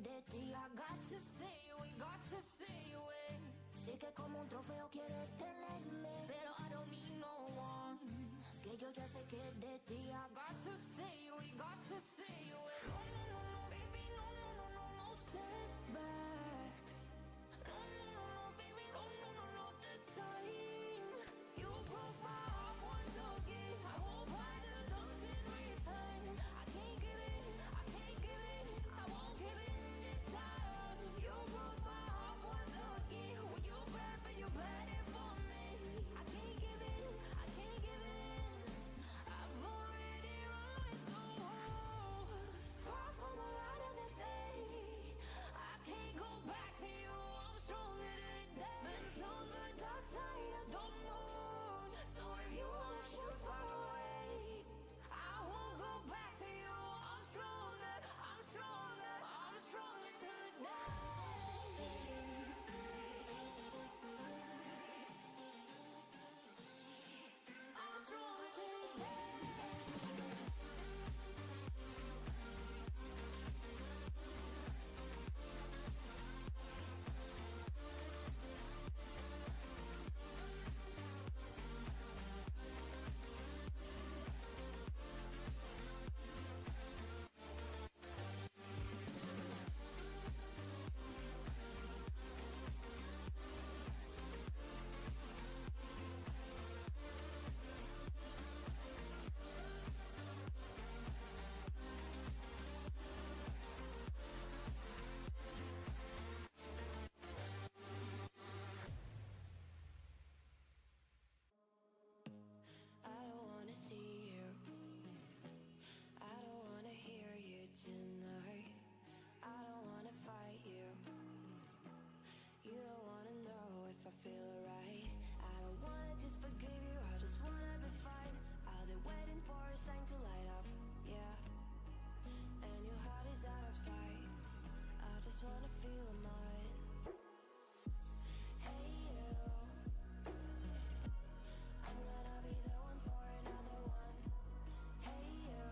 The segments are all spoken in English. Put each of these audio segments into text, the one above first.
de ti. I got to stay, we got to stay away. Sé que como un trofeo quieres tenerme, pero I don't need no one. Que yo ya sé que de ti. I got to stay, we got to stay away. No, no, no, no, baby, no, no, no, no, no setbacks. No, no, no, no, baby, no, no, no, no, this time. You broke my heart once again. I won't buy the dust in return. I can't give in, I can't give in. I won't give in this time. You broke my heart once again. Well, you bad, but you bad it for me. I can't give in, I can't give in. I've already run with the wolves. Far from the light of the day. I can't go back to you. I'm stronger today. Been to the dark side of the moon. So if you wanna shoot far away, I won't go back to you. I'm stronger, I'm stronger, I'm stronger today. I'm stronger today. I don't wanna see you. I don't wanna hear you tonight. I don't wanna fight you. You don't wanna know if I feel right. I don't wanna just forgive you. I just wanna be fine. I'll be waiting for a sign to light up. Yeah. And your heart is out of sight. I just wanna feel mine. Hey you. I'm gonna be the one for another one. Hey you.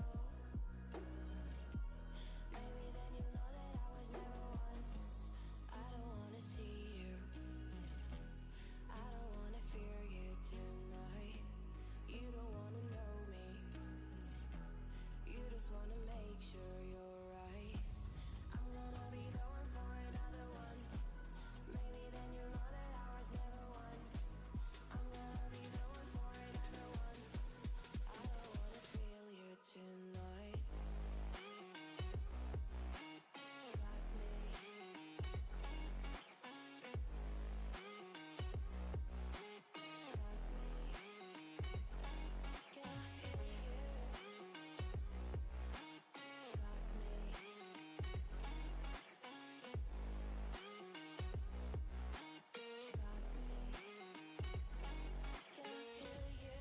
Maybe then you'll know that I was never one. I don't wanna see you. I don't wanna fear you tonight. You don't wanna know me. You just wanna make sure you're right. I'm gonna be the one for another one. Maybe then you'll know that I was never one. I'm gonna be the one for another one. I don't wanna feel you tonight. Got me. Can I hear you? Got me. Got me. Can I hear you?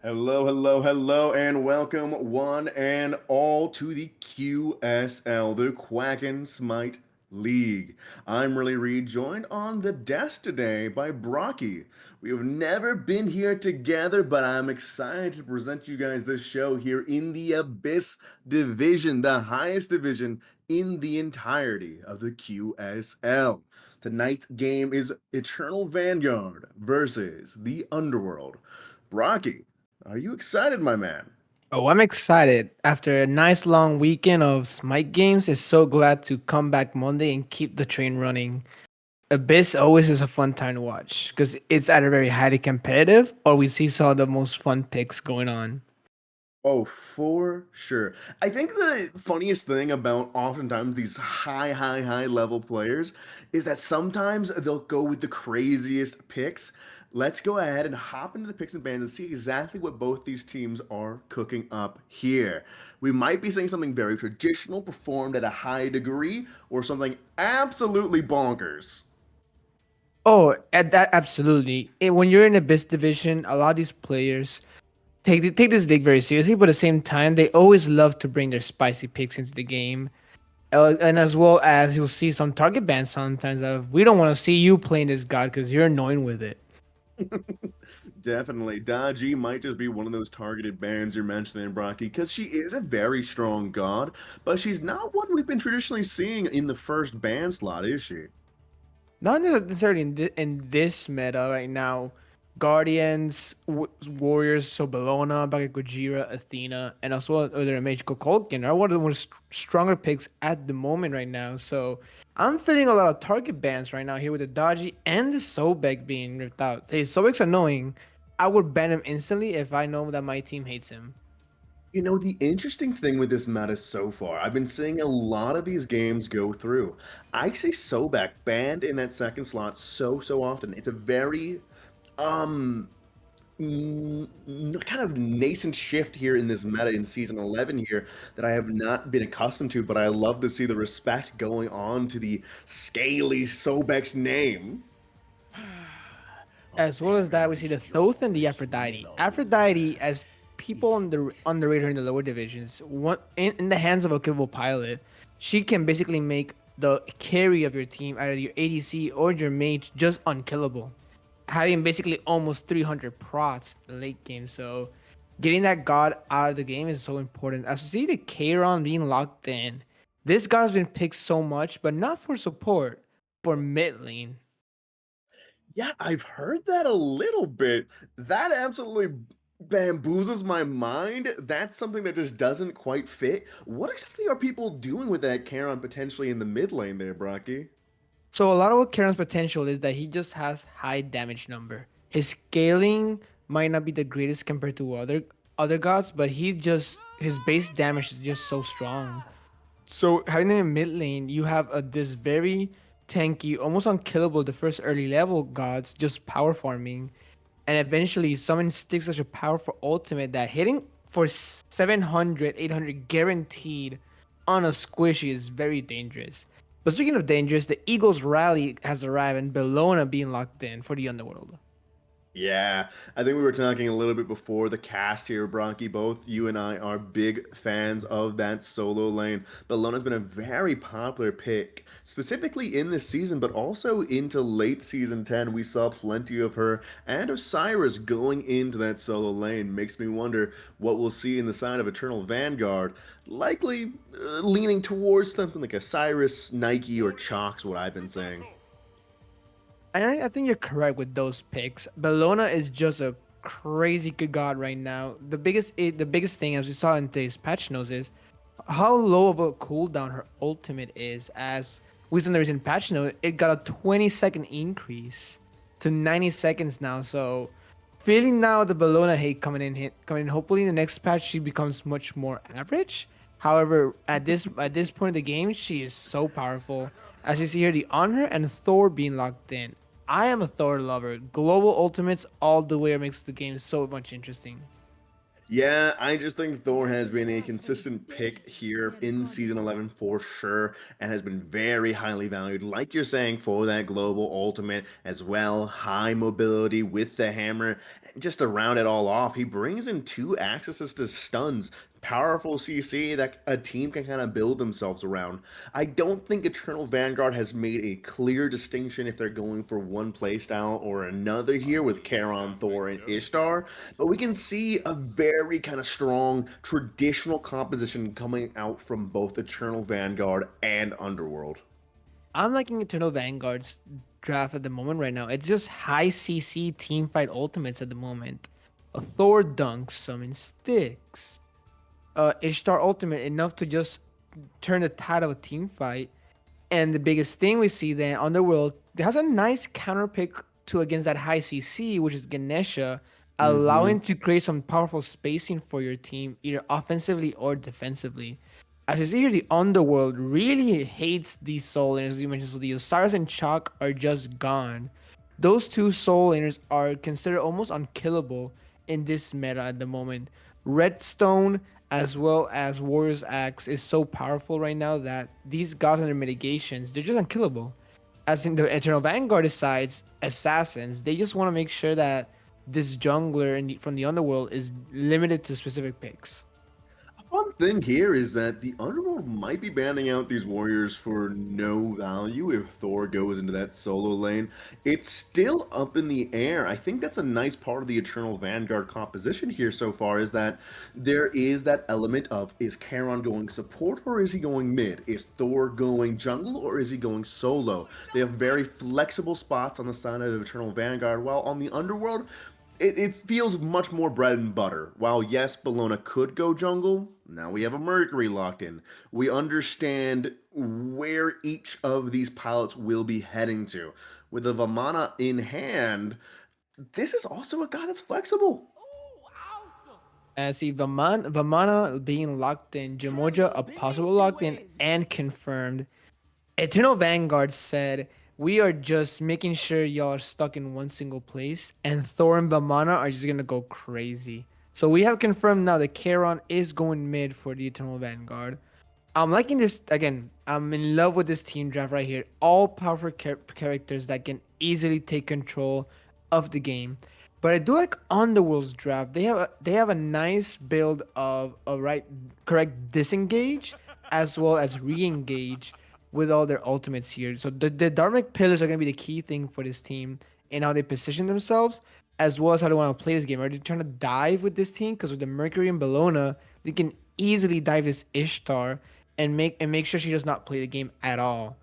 Hello, hello, hello, and welcome one and all to the QSL, the Quacken Smite League. I'm really rejoined on the desk today by Brocky. We have never been here together, but I'm excited to present you guys this show here in the Abyss Division, the highest division in the entirety of the QSL. Tonight's game is Eternal Vanguard versus the Underworld. Brocky, are you excited, my man? Oh, I'm excited. After a nice long weekend of Smite games, it's so glad to come back Monday and keep the train running. Abyss always is a fun time to watch because it's either very highly competitive or we see some of the most fun picks going on. Oh, for sure. I think the funniest thing about oftentimes these high level players is that sometimes they'll go with the craziest picks. Let's go ahead and hop into the picks and bans and see exactly what both these teams are cooking up here. We might be seeing something very traditional performed at a high degree or something absolutely bonkers. Oh, at that absolutely. When you're in Abyss division, a lot of these players take this league very seriously, but at the same time, they always love to bring their spicy picks into the game. And as well as you'll see some target bans sometimes of we don't want to see you playing this god because you're annoying with it. Definitely. Daji might just be one of those targeted bans you're mentioning, Brocky, because she is a very strong god, but she's not one we've been traditionally seeing in the first ban slot, is she? Not necessarily in this meta right now. Guardians, Warriors, so Bellona, Gojira, Athena, and also other magical Quacken are one of the most stronger picks at the moment right now. So I'm feeling a lot of target bans right now here with the Dodgy and the Sobek being ripped out. Hey, Sobek's annoying. I would ban him instantly if I know that my team hates him. You know, the interesting thing with this meta so far, I've been seeing a lot of these games go through. I see Sobek banned in that second slot so often. It's a very um kind of nascent shift here in this meta in season 11 here that I have not been accustomed to, but I love to see the respect going on to the scaly Sobek's name. As well as that, we see the Thoth and the Aphrodite. Aphrodite, as people on the radar in the lower divisions, in the hands of a capable pilot, she can basically make the carry of your team, either your ADC or your mage, just unkillable. Having basically almost 300 prots late game, so getting that god out of the game is so important. As we see the Kayron being locked in, this god has been picked so much, but not for support, for mid lane. Yeah, I've heard that a little bit. That absolutely bamboozles my mind. That's something that just doesn't quite fit. What exactly are people doing with that Charon potentially in the mid lane there, Brocky? So a lot of what Karen's potential is that he just has high damage number. His scaling might not be the greatest compared to other gods, but his base damage is just so strong. So having him in mid lane, you have this very tanky, almost unkillable the first early level gods just power farming, and eventually someone sticks such a powerful ultimate that hitting for 700, 800 guaranteed on a squishy is very dangerous. But speaking of dangerous, the Eagles rally has arrived and Bellona being locked in for the Underworld. Yeah, I think we were talking a little bit before the cast here, Bronchi. Both you and I are big fans of that solo lane. But Lona's been a very popular pick, specifically in this season, but also into late season 10. We saw plenty of her and Osiris going into that solo lane. Makes me wonder what we'll see in the side of Eternal Vanguard. Likely leaning towards something like Osiris, Nike, or Chalk's, what I've been saying. I think you're correct with those picks. Bellona is just a crazy good god right now. The biggest thing, as we saw in today's patch notes, is how low of a cooldown her ultimate is. As we saw in the recent patch note, it got a 20-second increase to 90 seconds now. So feeling now the Bellona hate coming in. Hopefully in the next patch she becomes much more average. However, at this point of the game, she is so powerful. As you see here, the Honor and Thor being locked in. I am a Thor lover. Global ultimates all the way makes the game so much interesting. Yeah, I just think Thor has been a consistent pick here in season 11 for sure, and has been very highly valued, like you're saying, for that global ultimate as well. High mobility with the hammer. And just to round it all off, he brings in 2 accesses to stuns. Powerful CC that a team can kind of build themselves around. I don't think Eternal Vanguard has made a clear distinction if they're going for one playstyle or another here with Charon, Thor, and Ishtar, but we can see a very kind of strong traditional composition coming out from both Eternal Vanguard and Underworld. I'm liking Eternal Vanguard's draft at the moment right now. It's just high CC team fight ultimates at the moment. A Thor dunk summon sticks. Ishtar ultimate enough to just turn the tide of a team fight. And the biggest thing we see then, Underworld has a nice counter pick to against that high CC, which is Ganesha, allowing to create some powerful spacing for your team, either offensively or defensively. As you see here, the Underworld really hates these soul laners, as you mentioned. So the Osiris and Chalk are just gone. Those 2 soul laners are considered almost unkillable in this meta at the moment. Redstone as well as Warrior's Axe is so powerful right now that these gods and their mitigations, they're just unkillable. As in the Eternal Vanguard decides, assassins, they just want to make sure that this jungler from the Underworld is limited to specific picks. One thing here is that the Underworld might be banning out these warriors for no value if Thor goes into that solo lane. It's still up in the air. I think that's a nice part of the Eternal Vanguard composition here so far is that there is that element of is Charon going support or is he going mid? Is Thor going jungle or is he going solo? They have very flexible spots on the side of the Eternal Vanguard, while on the Underworld, it feels much more bread and butter. While yes, Bologna could go jungle, now we have a Mercury locked in. We understand where each of these pilots will be heading to. With the Vamana in hand, this is also a god that's flexible. See, Vamana being locked in, Jamoja a possible locked in and confirmed. Eternal Vanguard said, "We are just making sure y'all are stuck in one single place, and Thor and Vamana are just gonna go crazy." So we have confirmed now that Charon is going mid for the Eternal Vanguard. I'm liking this again. I'm in love with this team draft right here. All powerful characters that can easily take control of the game. But I do like Underworld's draft. They have a nice build of a correct disengage as well as re-engage with all their ultimates here. So the Dharmic pillars are gonna be the key thing for this team and how they position themselves, as well as how they want to play this game. Are they trying to dive with this team? Because with the Mercury and Bologna, they can easily dive this Ishtar and make sure she does not play the game at all.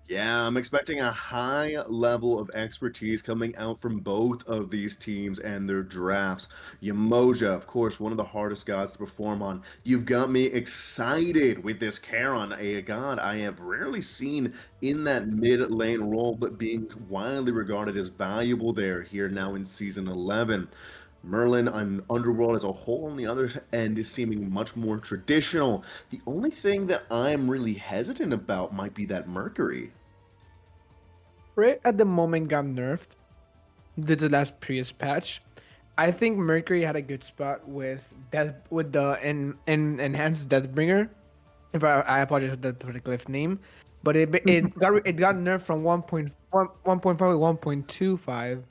Yeah, I'm expecting a high level of expertise coming out from both of these teams and their drafts. Yamoja, of course, one of the hardest gods to perform on. You've got me excited with this Charon, a god I have rarely seen in that mid lane role, but being widely regarded as valuable there here now in season 11. Merlin and Underworld as a whole on the other end is seeming much more traditional. The only thing that I'm really hesitant about might be that Mercury. Right at the moment got nerfed due to the last previous patch. I think Mercury had a good spot with the enhanced Deathbringer. If I apologize for the particular name, but it got nerfed from 1.5 to 1.25,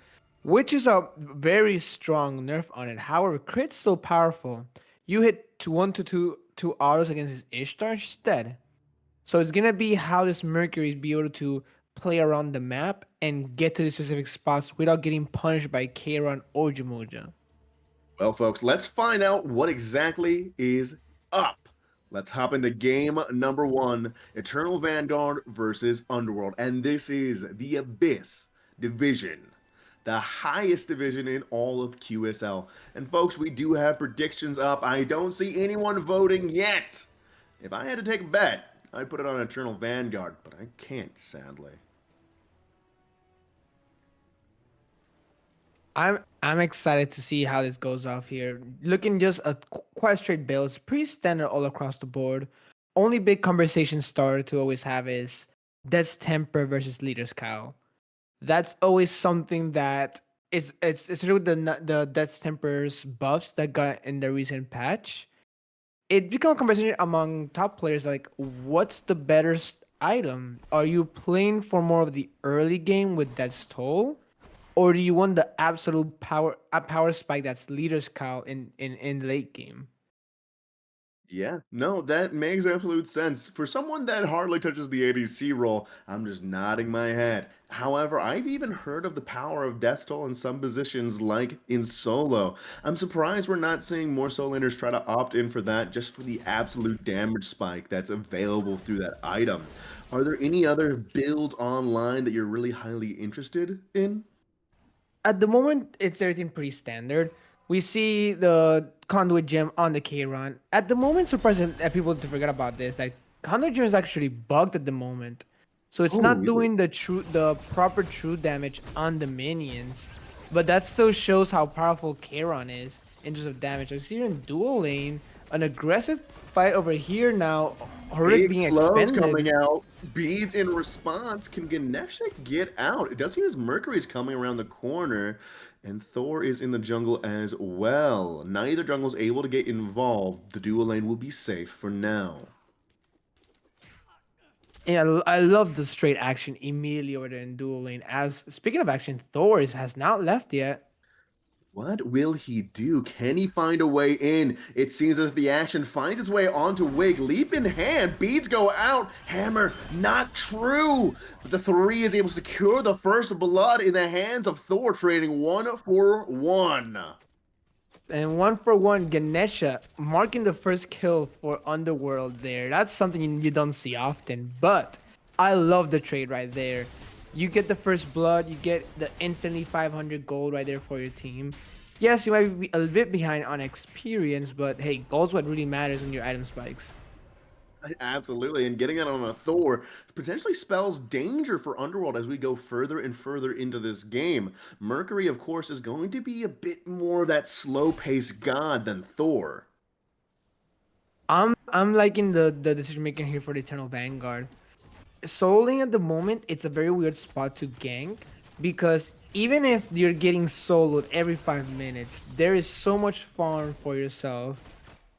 which is a very strong nerf on it. However, crit's so powerful. You hit two autos against his Ishtar, she's dead. So it's gonna be how this Mercury be able to play around the map and get to the specific spots without getting punished by Kayron or Jamoja. Well, folks, let's find out what exactly is up. Let's hop into game number one, Eternal Vanguard versus Underworld. And this is the Abyss division, the highest division in all of QSL. And folks, we do have predictions up. I don't see anyone voting yet. If I had to take a bet, I'd put it on Eternal Vanguard, but I can't, sadly. I'm excited to see how this goes off here. Looking just a quite straight build. It's pretty standard all across the board. Only big conversation starter to always have is Death's Temper versus Leader's Cowl. That's always something that it's really the Death's Temper's buffs that got in the recent patch. It become a conversation among top players like what's the better item? Are you playing for more of the early game with Death's Toll? Or do you want the absolute power spike that's Leader's Cowl in late game? Yeah, no, that makes absolute sense. For someone that hardly touches the ADC role, I'm just nodding my head. However, I've even heard of the power of Death Toll in some positions, like in solo. I'm surprised we're not seeing more solo laners try to opt in for that just for the absolute damage spike that's available through that item. Are there any other builds online that you're really highly interested in? At the moment, it's everything pretty standard. We see the conduit gem on the K run. At the moment, surprised that people to forget about this. Like conduit gem is actually bugged at the moment, so it's Oh, not really? doing the proper true damage on the minions. But that still shows how powerful Charon is in terms of damage. I see here in dual lane, an aggressive fight over here now. Heroic Big being slows expended. coming out. Beads in response. Can Ganesha get out? It does seem as Mercury's coming around the corner, and Thor is in the jungle as well. Neither jungle is able to get involved. The dual lane will be safe for now. Yeah, I love the straight action immediately over there in dual lane. As speaking of action, has not left yet. What will he do? Can he find a way in? It seems as if the action finds its way onto Wig. Leap in hand. Beads go out. Hammer, not true. But the 3 is able to secure the first blood in the hands of Thor, trading 1-for-1. And 1-for-1, Ganesha marking the first kill for Underworld there. That's something you don't see often, but I love the trade right there. You get the first blood, you get the instantly 500 gold right there for your team. Yes, you might be a bit behind on experience, but hey, gold's what really matters when your item spikes. Absolutely, and getting that on a Thor potentially spells danger for Underworld as we go further and further into this game. Mercury, of course, is going to be a bit more of that slow-paced god than Thor. I'm liking the decision making here for the Eternal Vanguard. Soloing at the moment, it's a very weird spot to gank because even if you're getting soloed every 5 minutes, there is so much farm for yourself,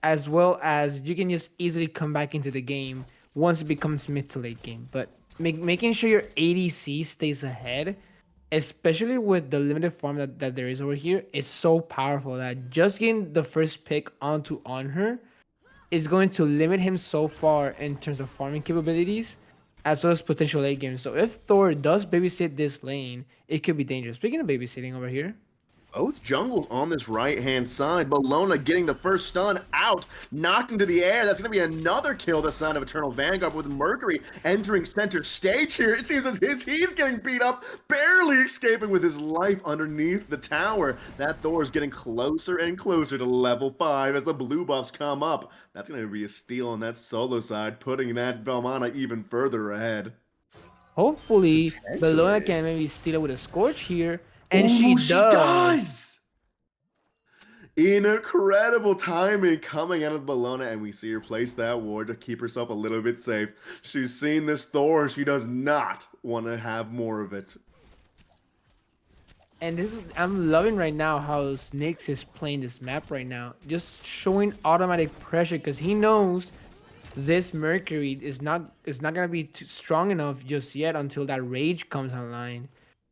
as well as you can just easily come back into the game once it becomes mid to late game. But making sure your ADC stays ahead, especially with the limited farm that there is over here, it's so powerful that just getting the first pick onto on her is going to limit him so far in terms of farming capabilities as well as potential late game. So if Thor does babysit this lane, it could be dangerous. Speaking of babysitting over here, Both jungles on this right-hand side. Bologna getting the first stun out, knocked into the air. That's going to be another kill, the son of Eternal Vanguard, with Mercury entering center stage here. It seems as if he's getting beat up, barely escaping with his life underneath the tower. That Thor is getting closer and closer to level 5 as the blue buffs come up. That's going to be a steal on that solo side, putting that Belmana even further ahead. hopefully Bologna Potentially. can maybe steal it with a Scorch here. And Ooh, she does. Incredible timing coming out of Bologna, and we see her place that ward to keep herself a little bit safe. She's seen this Thor. She does not want to have more of it. And I'm loving right now how Nyx is playing this map right now. Just showing automatic pressure because he knows this Mercury is not gonna be too strong enough just yet until that rage comes online.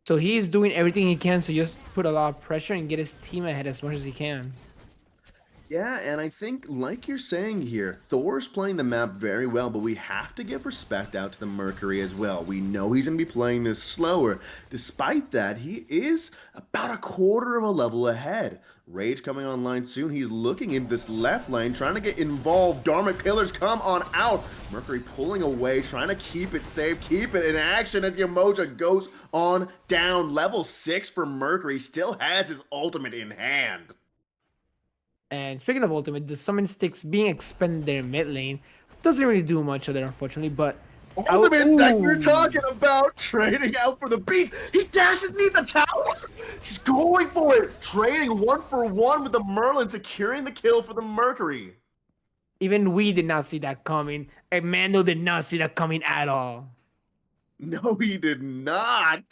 So he's doing everything he can to just put a lot of pressure and get his team ahead as much as he can. Yeah, and I think, like you're saying here, Thor's playing the map very well, but we have to give respect out to the Mercury as well. We know he's going to be playing this slower. Despite that, he is about a quarter of a level ahead. Rage coming online soon. He's looking into this left lane, trying to get involved. Dharmic Pillars come on out. Mercury pulling away, trying to keep it safe, keep it in action as Yamoja goes on down. Level 6 for Mercury, still has his ultimate in hand. And speaking of ultimate, the summon sticks being expended there in mid lane doesn't really do much of that, unfortunately. But Ultimate that you're ooh. talking about, trading out for the beast. He dashes beneath the tower. He's going for it. Trading 1-for-1 with the Merlin, securing the kill for the Mercury. Even we did not see that coming. And Mando did not see that coming at all. No, he did not.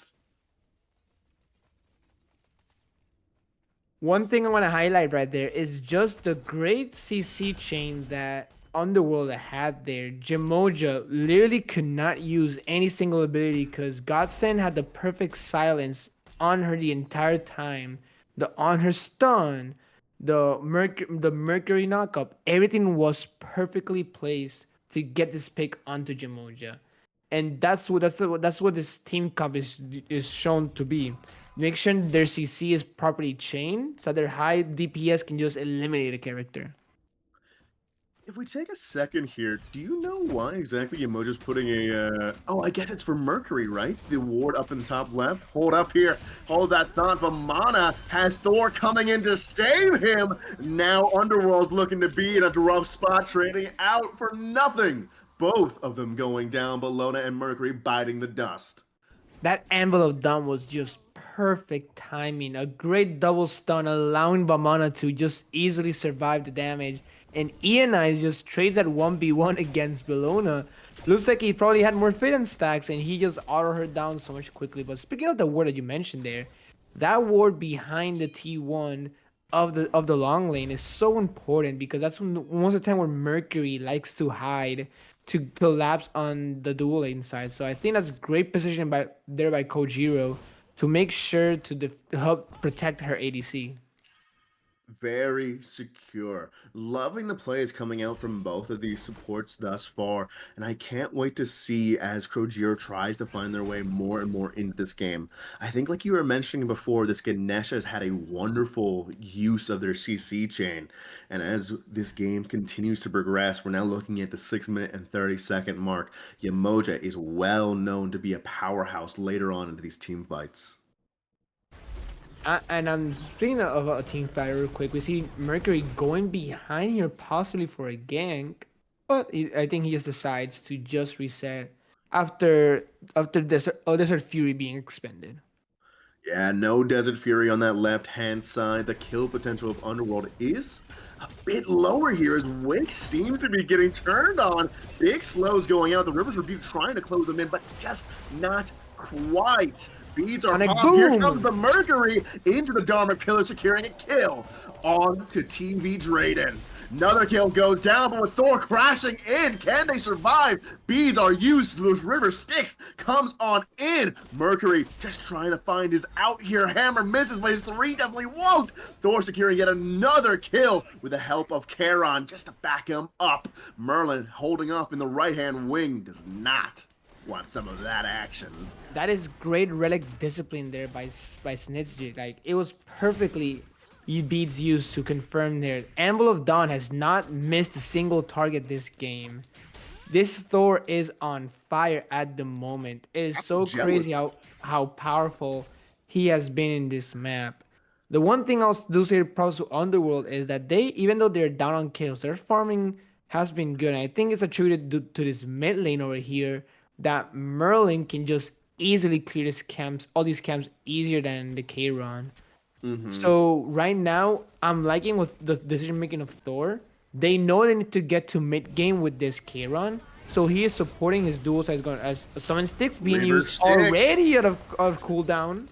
One thing I want to highlight right there is just the great CC chain that Underworld had there. Jamoja literally could not use any single ability because Godsend had the perfect silence on her the entire time. The on her stun, the Mercury knockup, everything was perfectly placed to get this pick onto Jamoja. And that's what this team comp is shown to be. Make sure their CC is properly chained so their high DPS can just eliminate a character. If we take a second here, do you know why exactly Emoji's putting a, oh, I guess it's for Mercury, right? The ward up in the top left. Hold up here. Hold that thought. Vamana has Thor coming in to save him. Now Underworld's looking to be in a rough spot, trading out for nothing. Both of them going down, Bologna and Mercury biting the dust. That envelope down was just perfect timing. A great double stun allowing Vamana to just easily survive the damage. And Ionize just trades at 1v1 against Bologna. Looks like he probably had more fit and stacks and he just auto her down so much quickly. But speaking of the ward that you mentioned there, that ward behind the T1 of the long lane is so important because that's most of the time where Mercury likes to hide to collapse on the dual lane side. So I think that's great position by Kojiro to make sure to help protect her ADC. Very secure. Loving the plays coming out from both of these supports thus far, and I can't wait to see as Krojiro tries to find their way more and more into this game. I think, like you were mentioning before, this Ganesha has had a wonderful use of their CC chain, and as this game continues to progress, we're now looking at the 6 minute and 30-second mark. Yamoja is well known to be a powerhouse later on into these team fights. And I'm speaking of a team fight real quick. We see Mercury going behind here, possibly for a gank, but I think he just decides to just reset after Desert Fury being expended. Yeah, no Desert Fury on that left-hand side. The kill potential of Underworld is a bit lower here as Wink seems to be getting turned on. Big slows going out. The Rivers Rebuke trying to close them in, but just not quite. Beads are And a popped. Here boom! comes the Mercury into the Dharmic Pillar, securing a kill on to TV Drayden. Another kill goes down, but with Thor crashing in, can they survive? Beads are used. The River Styx comes on in. Mercury just trying to find his out here. Hammer misses, but his 3 definitely won't. Thor securing yet another kill with the help of Charon just to back him up. Merlin holding up in the right-hand wing does not want some of that action. That is great relic discipline there by Snitsgy. Like it was perfectly beats used to confirm there. Anvil of Dawn has not missed a single target this game. This Thor is on fire at the moment. It is so jealous. crazy how powerful he has been in this map. The one thing I'll do say props to Underworld is that they, even though they're down on kills, their farming has been good. And I think it's attributed to this mid lane over here that Merlin can just easily clear this camps, all these camps easier than the K-Ron. So right now, I'm liking with the decision making of Thor. They know they need to get to mid game with this K-Ron. So he is supporting his dual size going as summon sticks being River used Styx. already out of cooldown.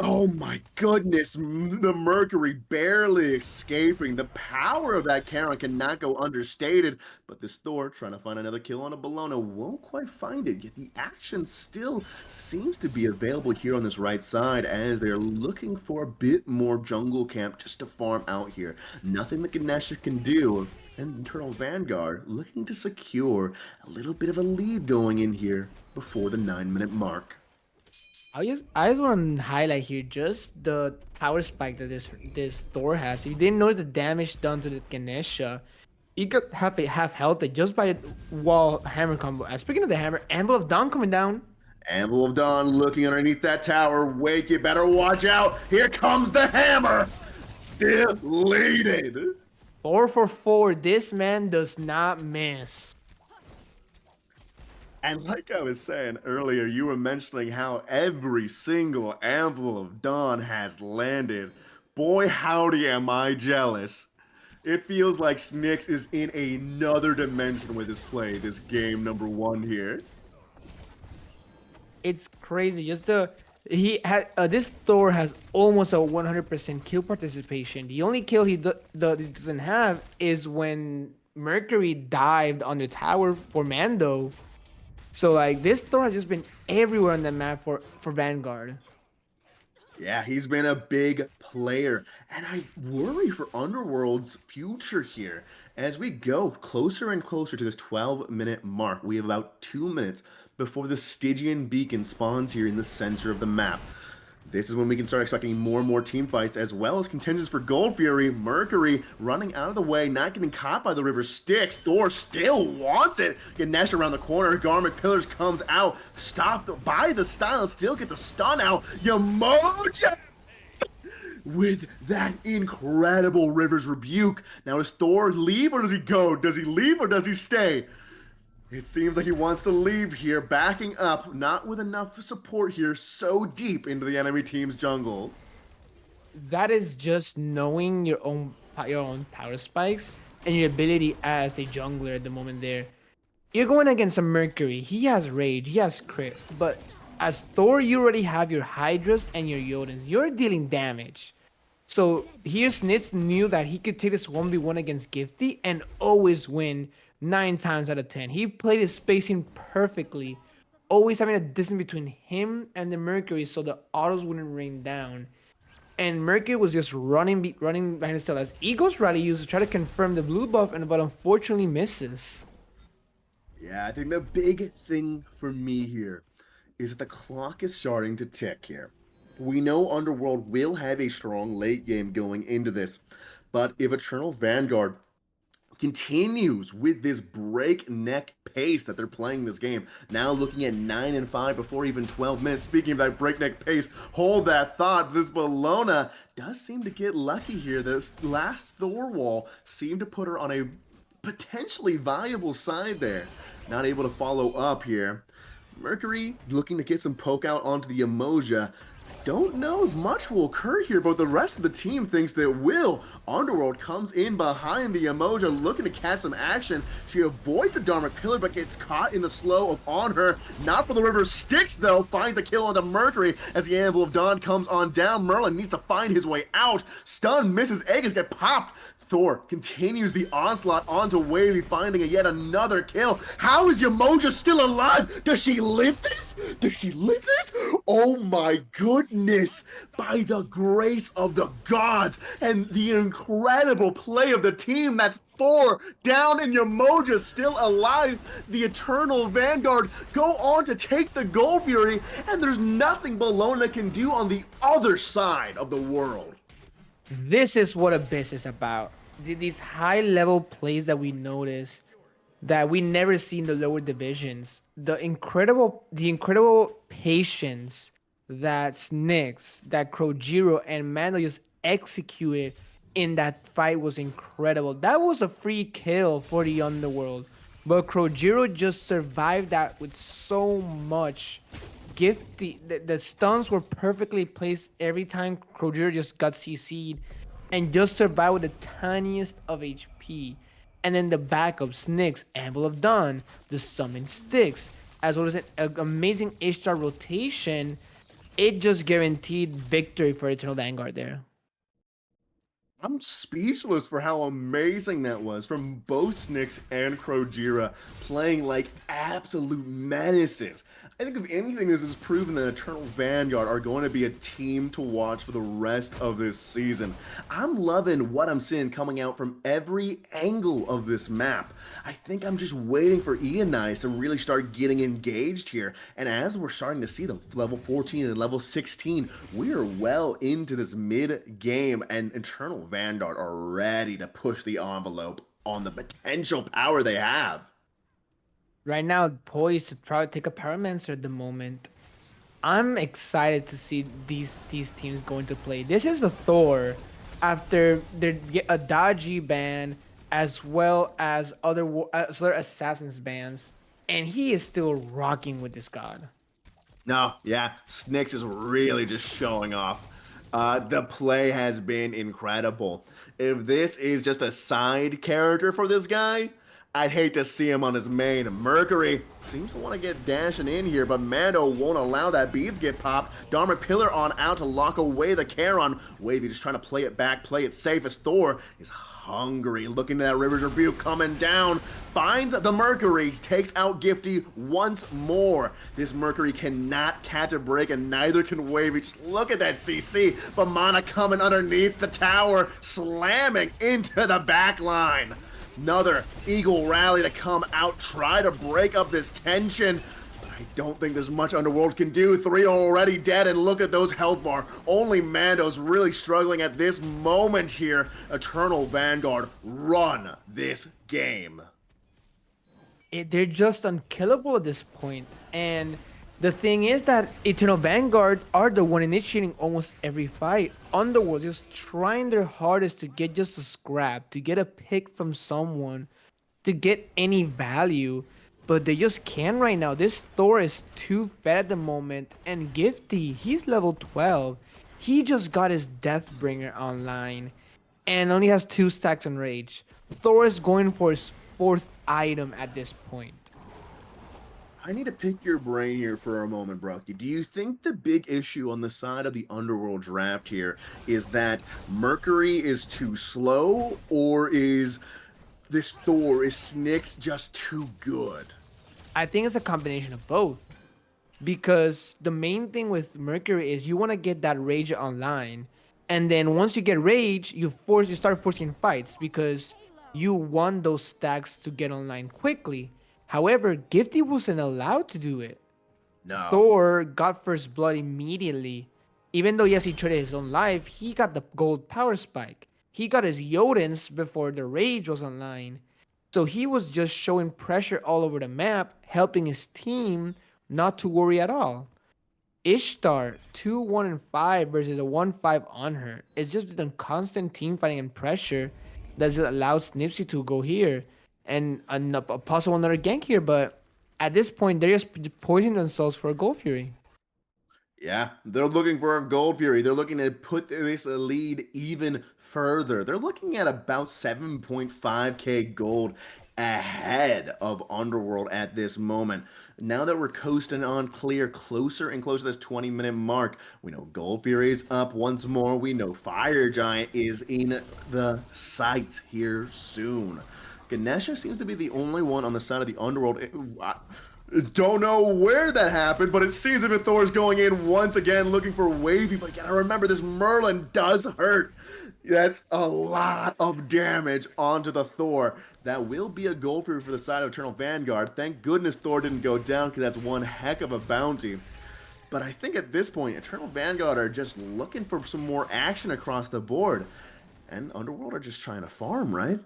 Oh my goodness, the Mercury barely escaping. The power of that Charon cannot go understated, but this Thor trying to find another kill on a Bologna won't quite find it, yet the action still seems to be available here on this right side as they're looking for a bit more jungle camp just to farm out here. Nothing that Ganesha can do, and Internal Vanguard looking to secure a little bit of a lead going in here before the 9-minute mark. I just want to highlight here just the power spike that this Thor has. If you didn't notice the damage done to the Ganesha, he could have a half health just by a wall hammer combo. Speaking of the hammer, Anvil of Dawn coming down. Anvil of Dawn looking underneath that tower. Wake, you better watch out. Here comes the hammer. Deleted. 4 for 4. This man does not miss. And like I was saying earlier, you were mentioning how every single Anvil of Dawn has landed. Boy, howdy am I jealous. It feels like Snicks is in another dimension with his play, this game number 1 here. It's crazy. Just this Thor has almost a 100% kill participation. The only kill he doesn't have is when Mercury dived on the tower for Mando. So like this Thor has just been everywhere on the map for Vanguard. Yeah, he's been a big player, and I worry for Underworld's future here. As we go closer and closer to this 12-minute mark, we have about 2 minutes before the Stygian beacon spawns here in the center of the map. This is when we can start expecting more and more team fights, as well as contentions for Gold Fury. Mercury running out of the way, not getting caught by the River Styx. Thor still wants it. Ganesh around the corner. Garmic Pillars comes out, stopped by the style, and still gets a stun out. Yamoja! With that incredible River's Rebuke. Now, does Thor leave or does he go? Does he leave or does he stay? It seems like he wants to leave here, backing up, not with enough support here, so deep into the enemy team's jungle. That is just knowing your own power spikes and your ability as a jungler at the moment there. You're going against a Mercury. He has rage, he has crit, but as Thor, you already have your Hydras and your Jotans. You're dealing damage. So here Snitz knew that he could take this 1v1 against Gifty and always win 9 times out of 10. He played his spacing perfectly, always having a distance between him and the Mercury so the autos wouldn't rain down. and Mercury was just running behind his tail as Eagles rally used to try to confirm the blue buff, but unfortunately misses. Yeah, I think the big thing for me here is that the clock is starting to tick here. We know Underworld will have a strong late game going into this, but if Eternal Vanguard continues with this breakneck pace that they're playing this game, now looking at 9 and 5 before even 12 minutes. Speaking of that breakneck pace, hold that thought. This Bologna does seem to get lucky here. This last Thor wall seemed to put her on a potentially viable side there. Not able to follow up here. Mercury looking to get some poke out onto the Emoja. Don't know if much will occur here, but the rest of the team thinks that will. Underworld comes in behind the Emoja, looking to catch some action. She avoids the Dharmic Pillar, but gets caught in the slow of on her. Not for the River Styx, though. Finds the kill onto Mercury as the Anvil of Dawn comes on down. Merlin needs to find his way out. Stun misses. Aegis get popped. Thor continues the onslaught onto Wavy, finding yet another kill. How is Yamoja still alive? Does she live this? Does she live this? Oh my goodness. By the grace of the gods and the incredible play of the team, that's 4 down and Yamoja still alive. The Eternal Vanguard go on to take the Gold Fury, and there's nothing Bologna can do on the other side of the world. This is what Abyss is about. These high level plays that we notice that we never see in the lower divisions. The incredible patience that Snicks, that Krojiro, and Mando just executed in that fight was incredible. That was a free kill for the Underworld, but Krojiro just survived that with so much gift. The stuns were perfectly placed every time Krojiro just got CC'd and just survived with the tiniest of HP. And then the backup Snicks, Anvil of Dawn, the summon Sticks, as well as an amazing Ishtar rotation. It just guaranteed victory for Eternal Vanguard there. I'm speechless for how amazing that was from both Snicks and Krojira, playing like absolute menaces. I think if anything, this has proven that Eternal Vanguard are going to be a team to watch for the rest of this season. I'm loving what I'm seeing coming out from every angle of this map. I think I'm just waiting for Ionize to really start getting engaged here, and as we're starting to see them, level 14 and level 16, we are well into this mid-game, and Eternal Vanguard are ready to push the envelope on the potential power they have. Right now, poised to try to take a Pyromancer at the moment. I'm excited to see these teams going to play. This is a Thor after they get a dodgy ban as well as other assassins bans, and he is still rocking with this god. No, yeah, Snicks is really just showing off. The play has been incredible. If this is just a side character for this guy, I'd hate to see him on his main. Mercury seems to want to get dashing in here, but Mando won't allow that. Beads get popped. Dharma Pillar on out to lock away the Charon. Wavy just trying to play it back, play it safe as Thor is hungry. Looking to that River's Rebuke coming down. Finds the Mercury, takes out Gifty once more. This Mercury cannot catch a break, and neither can Wavy. Just look at that CC. But Mana coming underneath the tower, slamming into the back line. Another Eagle rally to come out, try to break up this tension. I don't think there's much Underworld can do. 3 already dead, and look at those health bar. Only Mando's really struggling at this moment here. Eternal Vanguard run this game. They're just unkillable at this point, and the thing is that Eternal Vanguard are the one initiating almost every fight. Underworld just trying their hardest to get just a scrap, to get a pick from someone, to get any value, but they just can't right now. This Thor is too fed at the moment, and Gifty, he's level 12. He just got his Deathbringer online and only has 2 stacks on Rage. Thor is going for his 4th item at this point. I need to pick your brain here for a moment, Brocky. Do you think the big issue on the side of the Underworld draft here is that Mercury is too slow, or is this Thor, is Snicks just too good? I think it's a combination of both. Because the main thing with Mercury is you want to get that Rage online. And then once you get rage, you start forcing fights because you want those stacks to get online quickly. However, Gifty wasn't allowed to do it. No. Thor got first blood immediately. Even though yes he traded his own life, he got the gold power spike. He got his Jotens before the rage was online. So he was just showing pressure all over the map, helping his team not to worry at all. Ishtar 2-1 and 5 versus a 1-5 on her. It's just the constant team fighting and pressure that just allows Snipsy to go here and a possible another gank here. But at this point, they're just poisoning themselves for a Gold Fury. Yeah, they're looking for a Gold Fury. They're looking to put this lead even further. They're looking at about 7.5k gold ahead of Underworld at this moment. Now that we're coasting on clear, closer and closer to this 20-minute mark, we know Gold Fury is up once more. We know Fire Giant is in the sights here soon. Ganesha seems to be the only one on the side of the Underworld. Don't know where that happened, but it seems as if Thor's going in once again looking for Wavy. But you gotta remember, this Merlin does hurt. That's a lot of damage onto the Thor. That will be a gold for the side of Eternal Vanguard. Thank goodness Thor didn't go down, because that's one heck of a bounty. But I think at this point, Eternal Vanguard are just looking for some more action across the board. And Underworld are just trying to farm, right?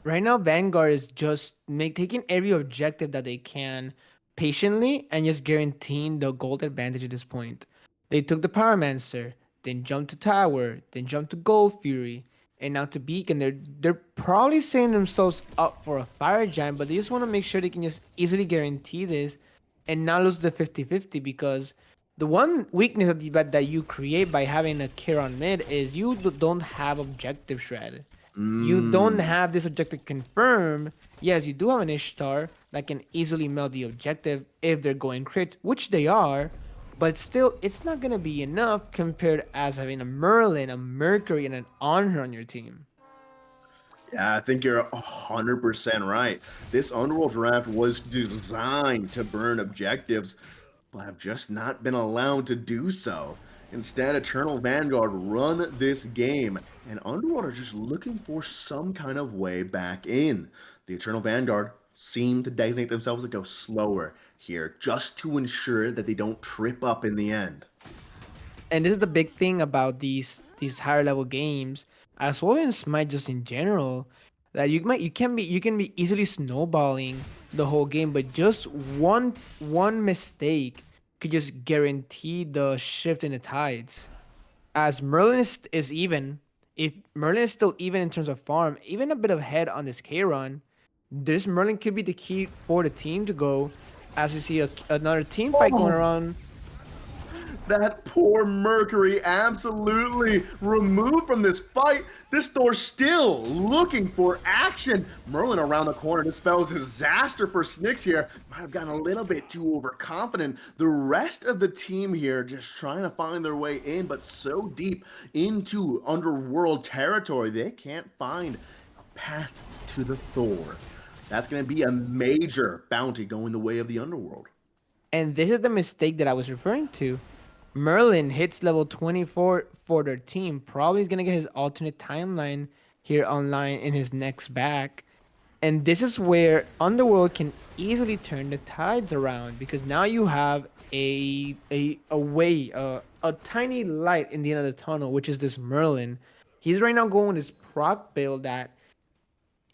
Right now, Vanguard is just taking every objective that they can patiently and just guaranteeing the gold advantage at this point. They took the Pyromancer, then jumped to Tower, then jumped to Gold Fury, and now to Beacon. They're probably setting themselves up for a Fire Giant, but they just want to make sure they can just easily guarantee this and not lose the 50-50, because the one weakness that you create by having a Charon mid is you don't have objective shred. You don't have this objective confirmed. Yes, you do have an Ishtar that can easily melt the objective if they're going crit, which they are, but still, it's not going to be enough compared as having a Merlin, a Mercury, and an Honor on your team. Yeah, I think you're 100% right. This Underworld draft was designed to burn objectives, but have just not been allowed to do so. Instead, Eternal Vanguard run this game, and Underworld are just looking for some kind of way back in. The Eternal Vanguard seem to designate themselves to go slower here, just to ensure that they don't trip up in the end. And this is the big thing about these higher level games, as well as Smite just in general, that you can be easily snowballing the whole game, but just one mistake could just guarantee the shift in the tides. As Merlin is even, if Merlin is still even in terms of farm, even a bit ahead on this K run, this Merlin could be the key for the team to go. As you see another team fight going around. That poor Mercury absolutely removed from this fight. This Thor still looking for action. Merlin around the corner. This spells disaster for Snicks here. Might have gotten a little bit too overconfident. The rest of the team here just trying to find their way in, but so deep into Underworld territory, they can't find a path to the Thor. That's going to be a major bounty going the way of the Underworld. And this is the mistake that I was referring to. Merlin hits level 24 for their team. Probably is going to get his alternate timeline here online in his next back. And this is where Underworld can easily turn the tides around, because now you have a way, a tiny light in the end of the tunnel, which is this Merlin. He's right now going with this proc build that,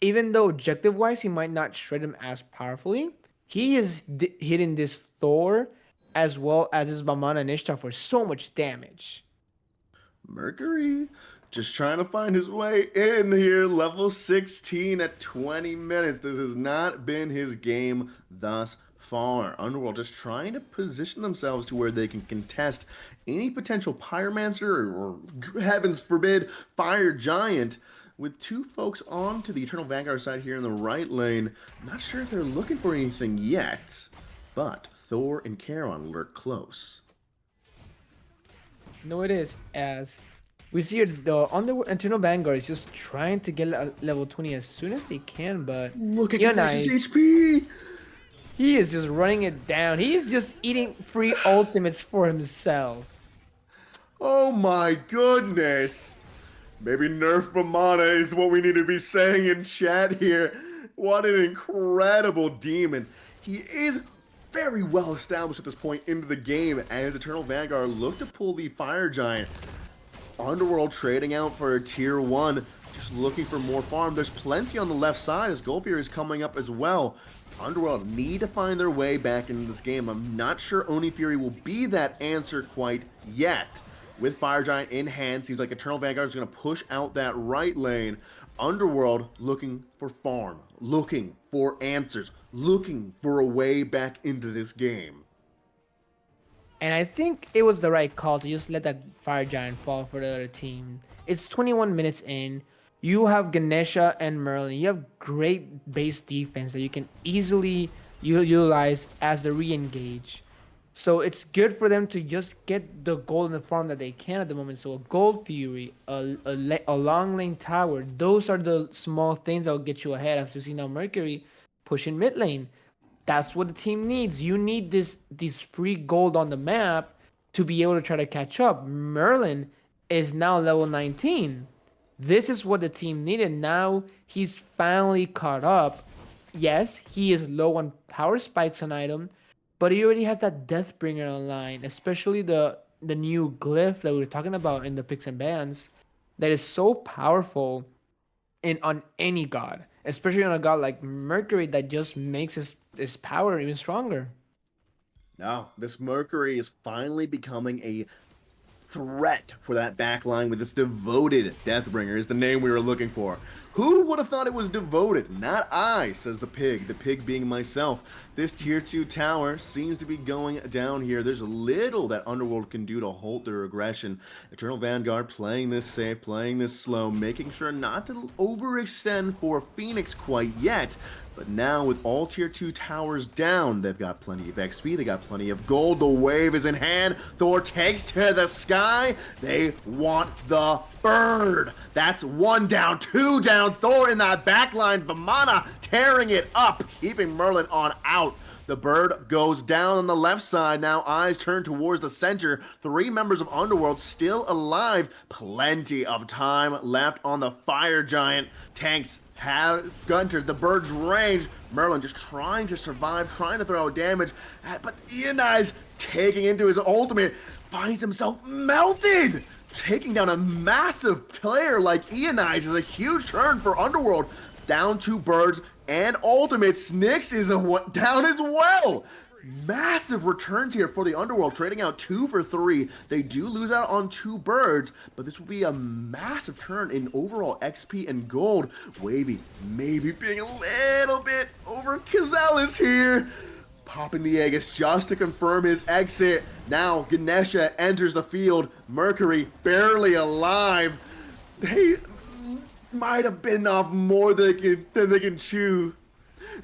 even though objective-wise he might not shred him as powerfully, he is hitting this Thor as well as his Vamana and Ishtar for so much damage. Mercury just trying to find his way in here. Level 16 at 20 minutes. This has not been his game thus far. Underworld just trying to position themselves to where they can contest any potential Pyromancer or heavens forbid, Fire Giant. With two folks on to the Eternal Vanguard side here in the right lane. Not sure if they're looking for anything yet, but Thor and Charon lurk close. No, it is, as we see the Eternal Vanguard is just trying to get level 20 as soon as they can, but Look at Yonai's his HP! He is just running it down. He is just eating free ultimates for himself. Oh my goodness. Maybe nerf Vamana is what we need to be saying in chat here. What an incredible demon. He is very well established at this point into the game as Eternal Vanguard look to pull the Fire Giant. Underworld trading out for a tier 1, just looking for more farm. There's plenty on the left side as Goldbeer is coming up as well. Underworld need to find their way back into this game. I'm not sure Oni Fury will be that answer quite yet. With Fire Giant in hand, seems like Eternal Vanguard is going to push out that right lane. Underworld looking for farm, looking for answers, looking for a way back into this game. And I think it was the right call to just let that Fire Giant fall for the other team. It's 21 minutes in. You have Ganesha and Merlin. You have great base defense that you can easily utilize as the re-engage. So it's good for them to just get the gold in the farm that they can at the moment. So a Gold Fury, a long lane tower, those are the small things that will get you ahead. As you see now, Mercury pushing mid lane. That's what the team needs. You need this free gold on the map to be able to try to catch up. Merlin is now level 19. This is what the team needed. Now he's finally caught up. Yes, he is low on power spikes on item, but he already has that Deathbringer online, especially the new glyph that we were talking about in the picks and bans that is so powerful on any god, especially on a god like Mercury that just makes his power even stronger. Now, this Mercury is finally becoming a threat for that backline with its devoted Deathbringer is the name we were looking for. Who would have thought it was devoted? Not I, says the pig being myself. This tier 2 tower seems to be going down here. There's little that Underworld can do to halt their aggression. Eternal Vanguard playing this safe, playing this slow, making sure not to overextend for Phoenix quite yet. But now with all tier 2 towers down, they've got plenty of XP, they got plenty of gold, the wave is in hand, Thor takes to the sky, they want the bird. That's 1 down, 2 down, Thor in that backline, Vamana tearing it up, keeping Merlin on out. The bird goes down on the left side. Now eyes turn towards the center. 3 members of Underworld still alive. Plenty of time left on the Fire Giant. Tanks have entered the bird's range. Merlin just trying to survive, trying to throw out damage. But Ionize taking into his ultimate finds himself melted. Taking down a massive player like Ionize is a huge turn for Underworld. Down 2 birds and ultimate. Snyx is down as well. Massive returns here for the Underworld, trading out 2 for 3. They do lose out on 2 birds, but this will be a massive turn in overall XP and gold. Wavy maybe being a little bit over Kazalis here. Popping the Aegis just to confirm his exit. Now Ganesha enters the field. Mercury barely alive. They might have bitten off more than they can chew.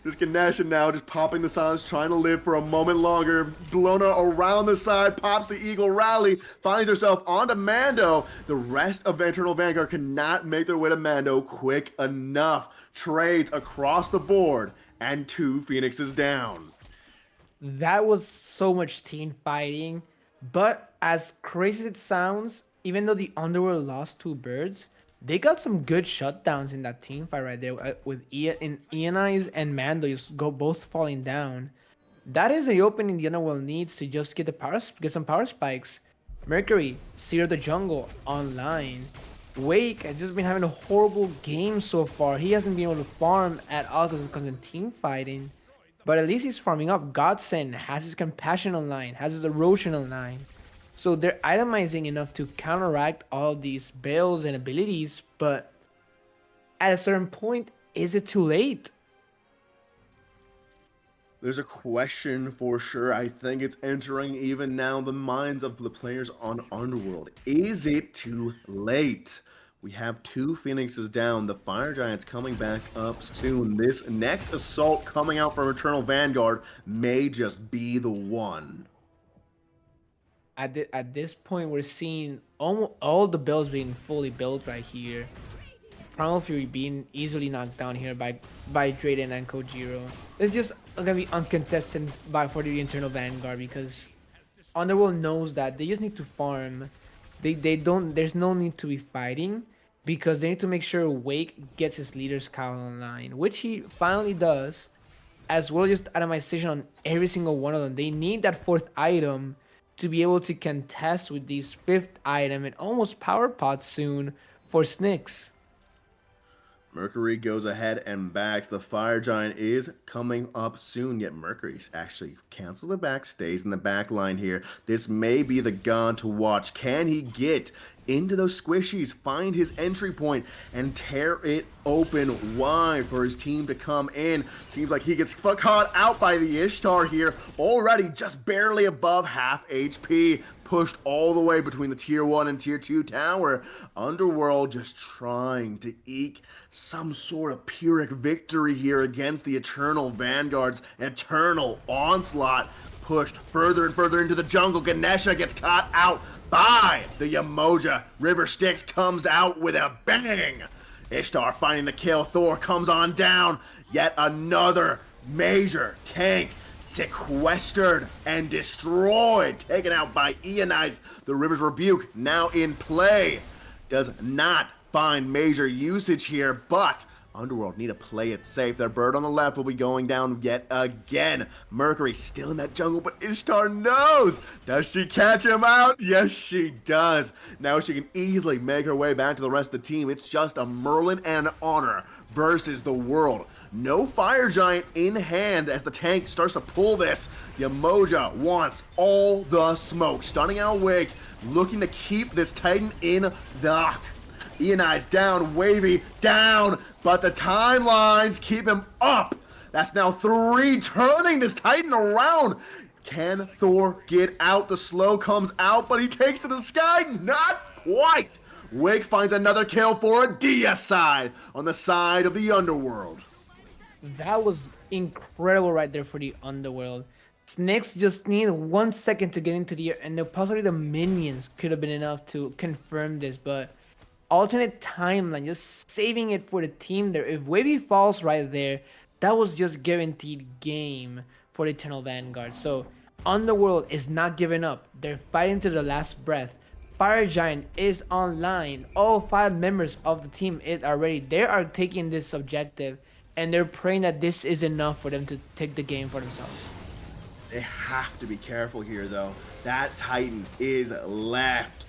This Ganesha now just popping the silence, trying to live for a moment longer. Blona around the side, pops the Eagle Rally, finds herself onto Mando. The rest of Eternal Vanguard cannot make their way to Mando quick enough. Trades across the board, and 2 Phoenixes down. That was so much team fighting, but as crazy as it sounds, even though the Underworld lost 2 birds, they got some good shutdowns in that team fight right there with Ionize and Mando just both falling down. That is the opening the Underworld needs to just get some power spikes. Mercury, Seer the Jungle online. Wake has just been having a horrible game so far. He hasn't been able to farm at all because of team fighting. But at least he's farming up. Godsend has his Compassion online, has his Erosion online. So they're itemizing enough to counteract all these builds and abilities, but at a certain point, is it too late? There's a question for sure. I think it's entering even now the minds of the players on Underworld. Is it too late? We have 2 Phoenixes down. The Fire Giant's coming back up soon. This next assault coming out from Eternal Vanguard may just be the one. At this point, we're seeing all the builds being fully built right here. Primal Fury being easily knocked down here by Drayden and Kojiro. It's just gonna be uncontested for the Eternal Vanguard because Underworld knows that they just need to farm. They don't. There's no need to be fighting because they need to make sure Wake gets his leader's cowl online, which he finally does, as well as just atomization on every single one of them. They need that fourth item to be able to contest with these fifth item and almost power pot soon for Snicks. Mercury goes ahead and backs. The Fire Giant is coming up soon, yet Mercury actually cancels the back, stays in the back line here. This may be the gun to watch. Can he get into those squishies, find his entry point, and tear it open wide for his team to come in? Seems like he gets caught out by the Ishtar here, already just barely above half HP. Pushed all the way between the tier 1 and tier 2 tower. Underworld just trying to eke some sort of Pyrrhic victory here against the Eternal Vanguard's eternal onslaught. Pushed further and further into the jungle. Ganesha gets caught out by the Yamoja. River Styx comes out with a bang. Ishtar finding the kill. Thor comes on down. Yet another major tank sequestered and destroyed, taken out by Ionize. The River's Rebuke now in play. Does not find major usage here, but Underworld need to play it safe. Their bird on the left will be going down yet again. Mercury still in that jungle, but Ishtar knows. Does she catch him out? Yes, she does. Now she can easily make her way back to the rest of the team. It's just a Merlin and Honor versus the world. No Fire Giant in hand as the tank starts to pull this. Yamoja wants all the smoke. Stunning out Wake, looking to keep this Titan in the Ionize down, Wavy down, but the timelines keep him up. That's now 3, turning this Titan around. Can Thor get out? The slow comes out, but he takes to the sky. Not quite. Wake finds another kill for a deicide on the side of the Underworld. That was incredible right there for the Underworld. Snakes just need 1 second to get into the air, and possibly the minions could have been enough to confirm this, but alternate timeline, just saving it for the team there. If Wavy falls right there, that was just guaranteed game for the Eternal Vanguard. So Underworld is not giving up. They're fighting to the last breath. Fire Giant is online. All 5 members of the team are ready. They are taking this objective, and they're praying that this is enough for them to take the game for themselves. They have to be careful here, though. That Titan is left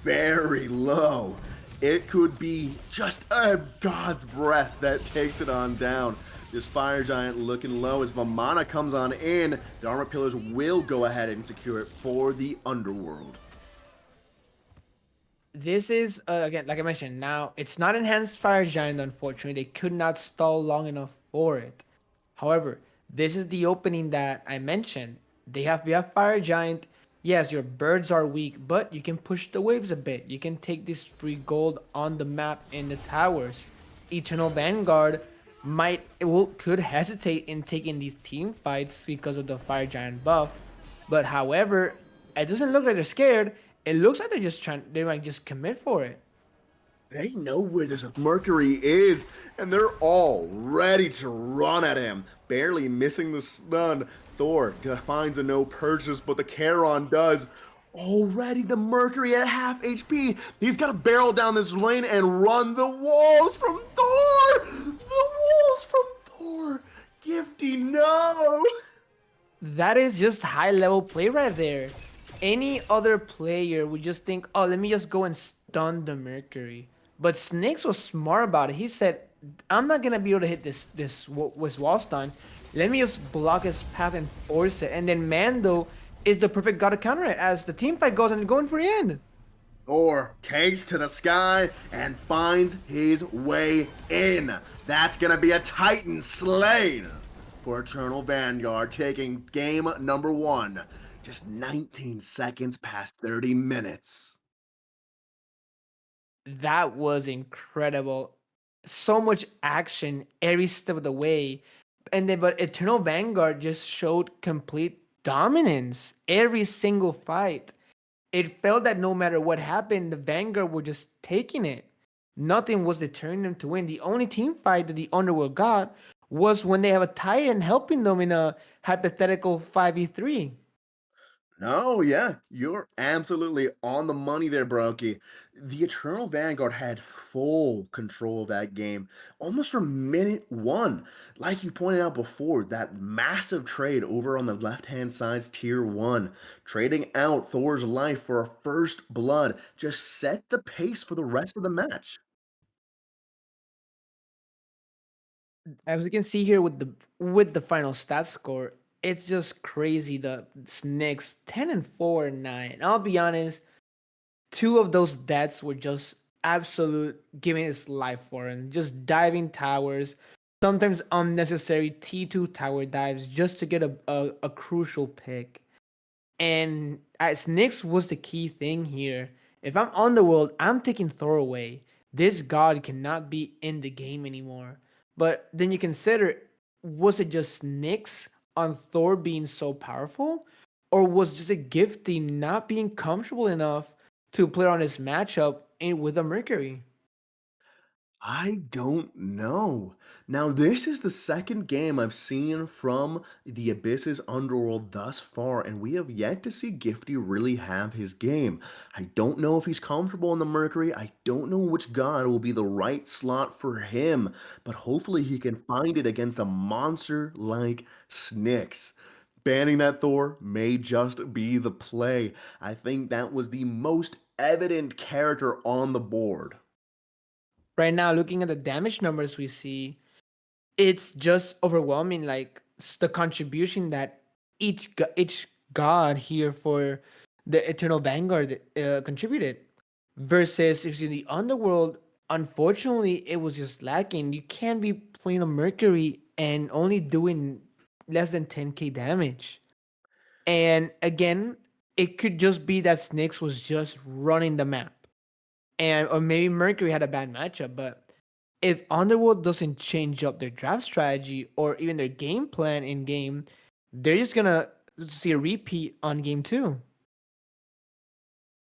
very low. It could be just a God's breath that takes it on down. This Fire Giant looking low as Vamana comes on in. The Armor Pillars will go ahead and secure it for the Underworld. This is, again, like I mentioned, now it's not enhanced Fire Giant, unfortunately. They could not stall long enough for it. However, this is the opening that I mentioned. We have Fire Giant. Yes, your birds are weak, but you can push the waves a bit. You can take this free gold on the map in the towers. Eternal Vanguard could hesitate in taking these team fights because of the Fire Giant buff. But however, it doesn't look like they're scared. It looks like they might just commit for it. They know where this Mercury is, and they're all ready to run at him. Barely missing the stun. Thor finds a no purchase, but the Charon does. Already the Mercury at half HP. He's got to barrel down this lane and run the walls from Thor. The walls from Thor. Gifty, no. That is just high level play right there. Any other player would just think, oh, let me just go and stun the Mercury. But Snakes was smart about it. He said, I'm not going to be able to hit this wall stun. Let me just block his path and force it. And then Mando is the perfect god to counter it as the team fight goes and going for the end. Thor takes to the sky and finds his way in. That's going to be a Titan slain for Eternal Vanguard, taking game number 1. Just 19 seconds past 30 minutes. That was incredible. So much action every step of the way. But Eternal Vanguard just showed complete dominance every single fight. It felt that no matter what happened, the Vanguard were just taking it. Nothing was deterring them to win. The only team fight that the Underworld got was when they have a Titan helping them in a hypothetical 5v3. Oh, yeah, you're absolutely on the money there, Brokey. The Eternal Vanguard had full control of that game almost from minute one. Like you pointed out before, that massive trade over on the left hand side's tier one, trading out Thor's life for a first blood, just set the pace for the rest of the match. As we can see here with the final stat score, it's just crazy. The Snakes 10-4 and 9. I'll be honest, two of those deaths were just absolute giving his life for him. Just diving towers, sometimes unnecessary T2 tower dives just to get a crucial pick. And as Nyx was the key thing here. If I'm Underworld, I'm taking Thor away. This god cannot be in the game anymore. But then you consider, was it just Nyx on Thor being so powerful? Or was just a Gifty not being comfortable enough to play on his matchup in with a Mercury? I don't know. Now, this is the second game I've seen from the Abyss's Underworld thus far, and we have yet to see Gifty really have his game. I don't know if he's comfortable in the Mercury. I don't know which god will be the right slot for him, but hopefully he can find it against a monster like Snyx. Banning that Thor may just be the play. I think that was the most evident character on the board. Right now, looking at the damage numbers we see, it's just overwhelming. Like the contribution that each god here for the Eternal Vanguard contributed, versus if you see the Underworld, unfortunately it was just lacking. You can't be playing a Mercury and only doing less than 10k damage. And again, it could just be that Snakes was just running the map, and or maybe Mercury had a bad matchup. But if Underworld doesn't change up their draft strategy or even their game plan in game, they're just gonna see a repeat on game two.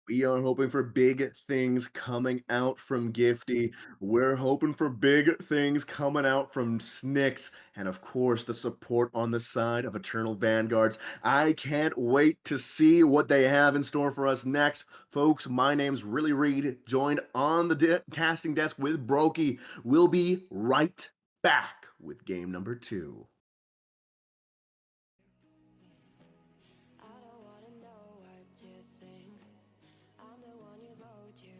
We are hoping for big things coming out from Gifty. We're hoping for big things coming out from Snyx. And of course, the support on the side of Eternal Vanguards. I can't wait to see what they have in store for us next. Folks, my name's Really Reed, joined on the casting desk with Brokey. We'll be right back with game number two. I don't wanna know what you think. I'm the one you go to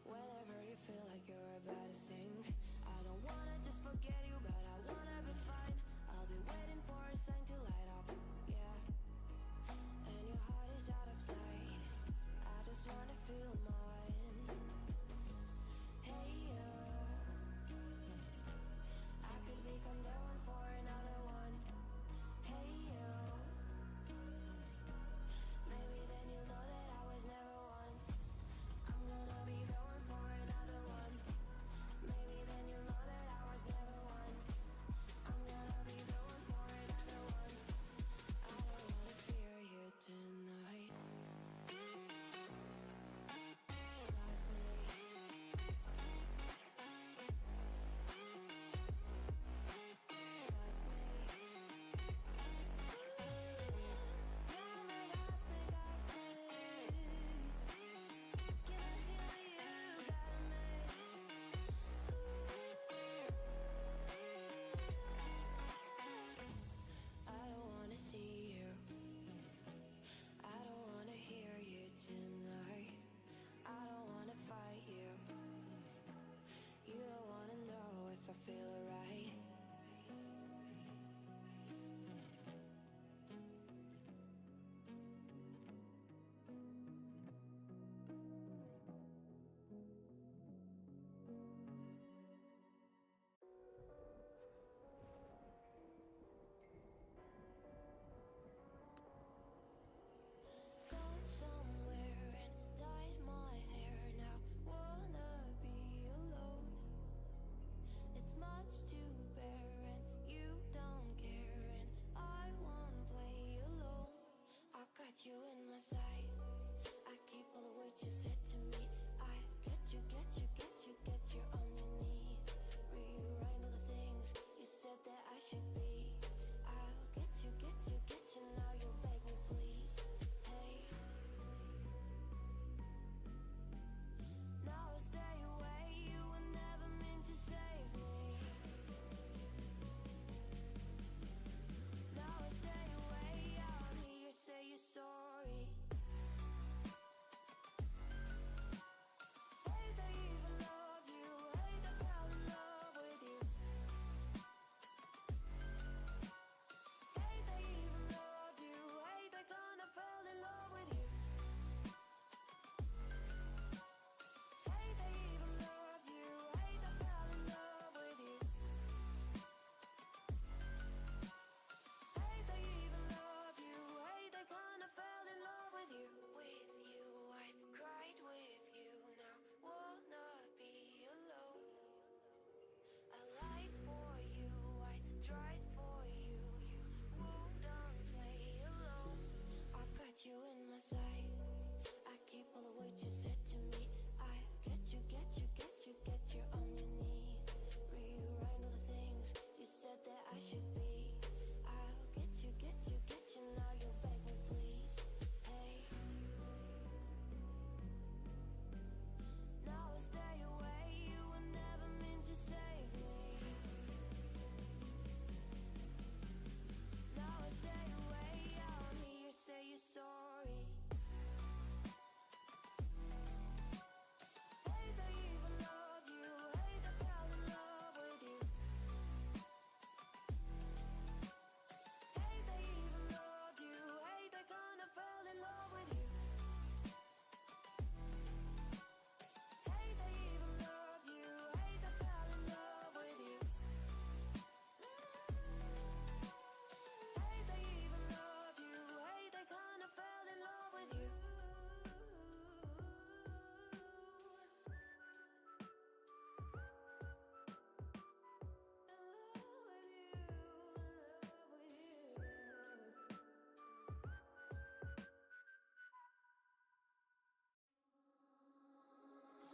whenever you feel like you're about to sink. I don't wanna just forget you, but I wanna be fine. I'll be waiting for a sign to light up, yeah. And your heart is out of sight. I just wanna feel mine. Hey, I could become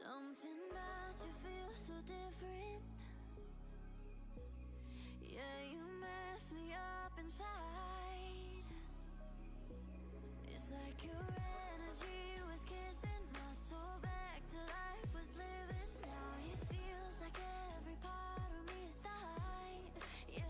Something about you feels so different. Yeah, you mess me up inside. It's like your energy was kissing my soul back to life, was living. Now it feels like every part of me is died. Yeah,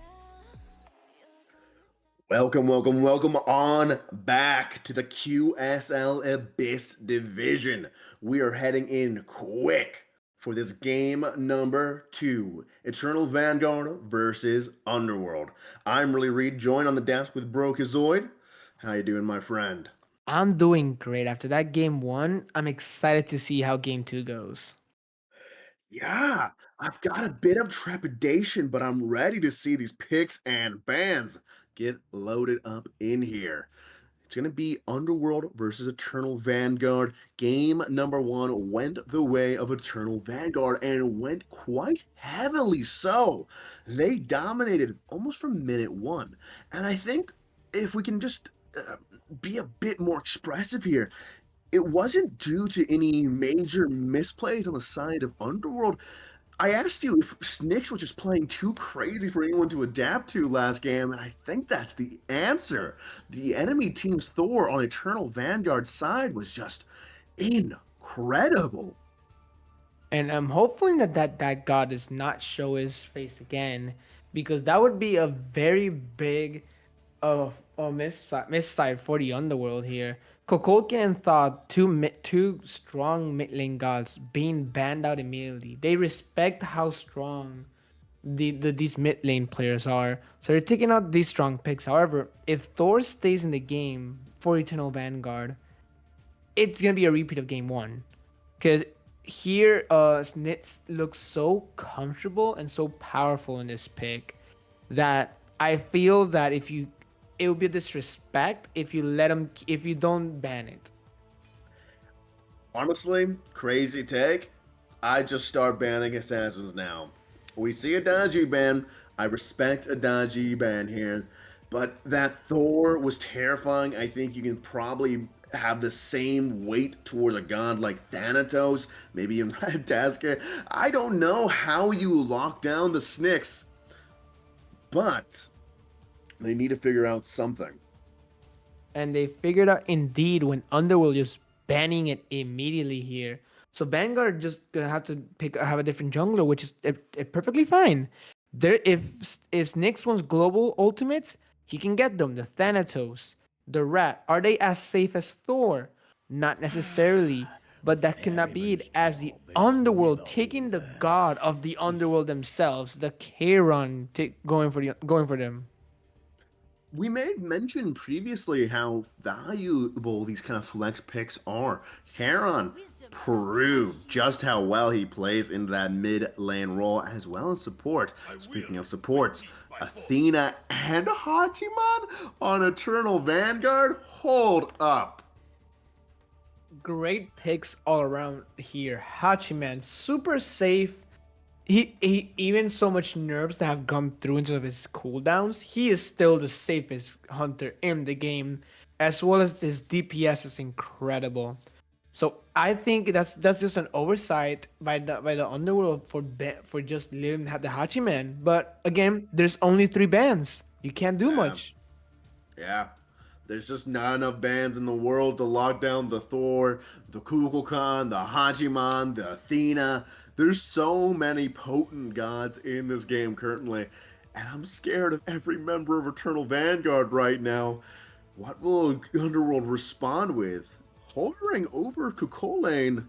you're gonna. Welcome on back to the QSL Abyss Division. We are heading in quick for this game number 2, Eternal Vanguard versus Underworld. I'm Really Reed, joined on the desk with Brokazoid. How you doing, my friend? I'm doing great. After that game one, I'm excited to see how game two goes. Yeah, I've got a bit of trepidation, but I'm ready to see these picks and bans get loaded up in here. It's going to be Underworld versus Eternal Vanguard. Game number 1 went the way of Eternal Vanguard and went quite heavily so. They dominated almost from minute 1. And I think if we can just be a bit more expressive here, it wasn't due to any major misplays on the side of Underworld. I asked you if Snicks was just playing too crazy for anyone to adapt to last game, and I think that's the answer. The enemy team's Thor on Eternal Vanguard's side was just incredible. And I'm hoping that god does not show his face again, because that would be a very big miss side for the Underworld here. Kokolkin thought two strong mid lane gods being banned out immediately. They respect how strong these mid lane players are, so they're taking out these strong picks. However, if Thor stays in the game for Eternal Vanguard, it's gonna be a repeat of game one, because here Snitz looks so comfortable and so powerful in this pick that I feel that it would be a disrespect if you don't ban it. Honestly, crazy take. I just start banning assassins now. We see a dodgy ban. I respect a dodgy ban here. But that Thor was terrifying. I think you can probably have the same weight towards a god like Thanatos, maybe even Tasker. I don't know how you lock down the Snicks, but they need to figure out something. And they figured out indeed when Underworld just banning it immediately here. So Vanguard just gonna have to have a different jungler, which is perfectly fine. There, if Nyx wants global ultimates, he can get them. The Thanatos, the Rat, are they as safe as Thor? Not necessarily, but that cannot be it. As the Underworld taking the god of the Underworld themselves, the Charon, going for them. We made mention previously how valuable these kind of flex picks are. Charon proved just how well he plays into that mid lane role as well as support. Speaking of supports, Athena and Hachiman on Eternal Vanguard? Hold up. Great picks all around here. Hachiman, super safe. He even so much nerfs that have gone through into his cooldowns, he is still the safest hunter in the game, as well as his DPS is incredible. So I think that's just an oversight by the Underworld for just leaving the Hachiman. But again, there's only 3 bans. You can't do Yeah. much. Yeah. There's just not enough bands in the world to lock down the Thor, the Kukulkan, the Hachiman, the Athena. There's so many potent gods in this game currently, and I'm scared of every member of Eternal Vanguard right now. What will Underworld respond with? Hovering over Kukulane?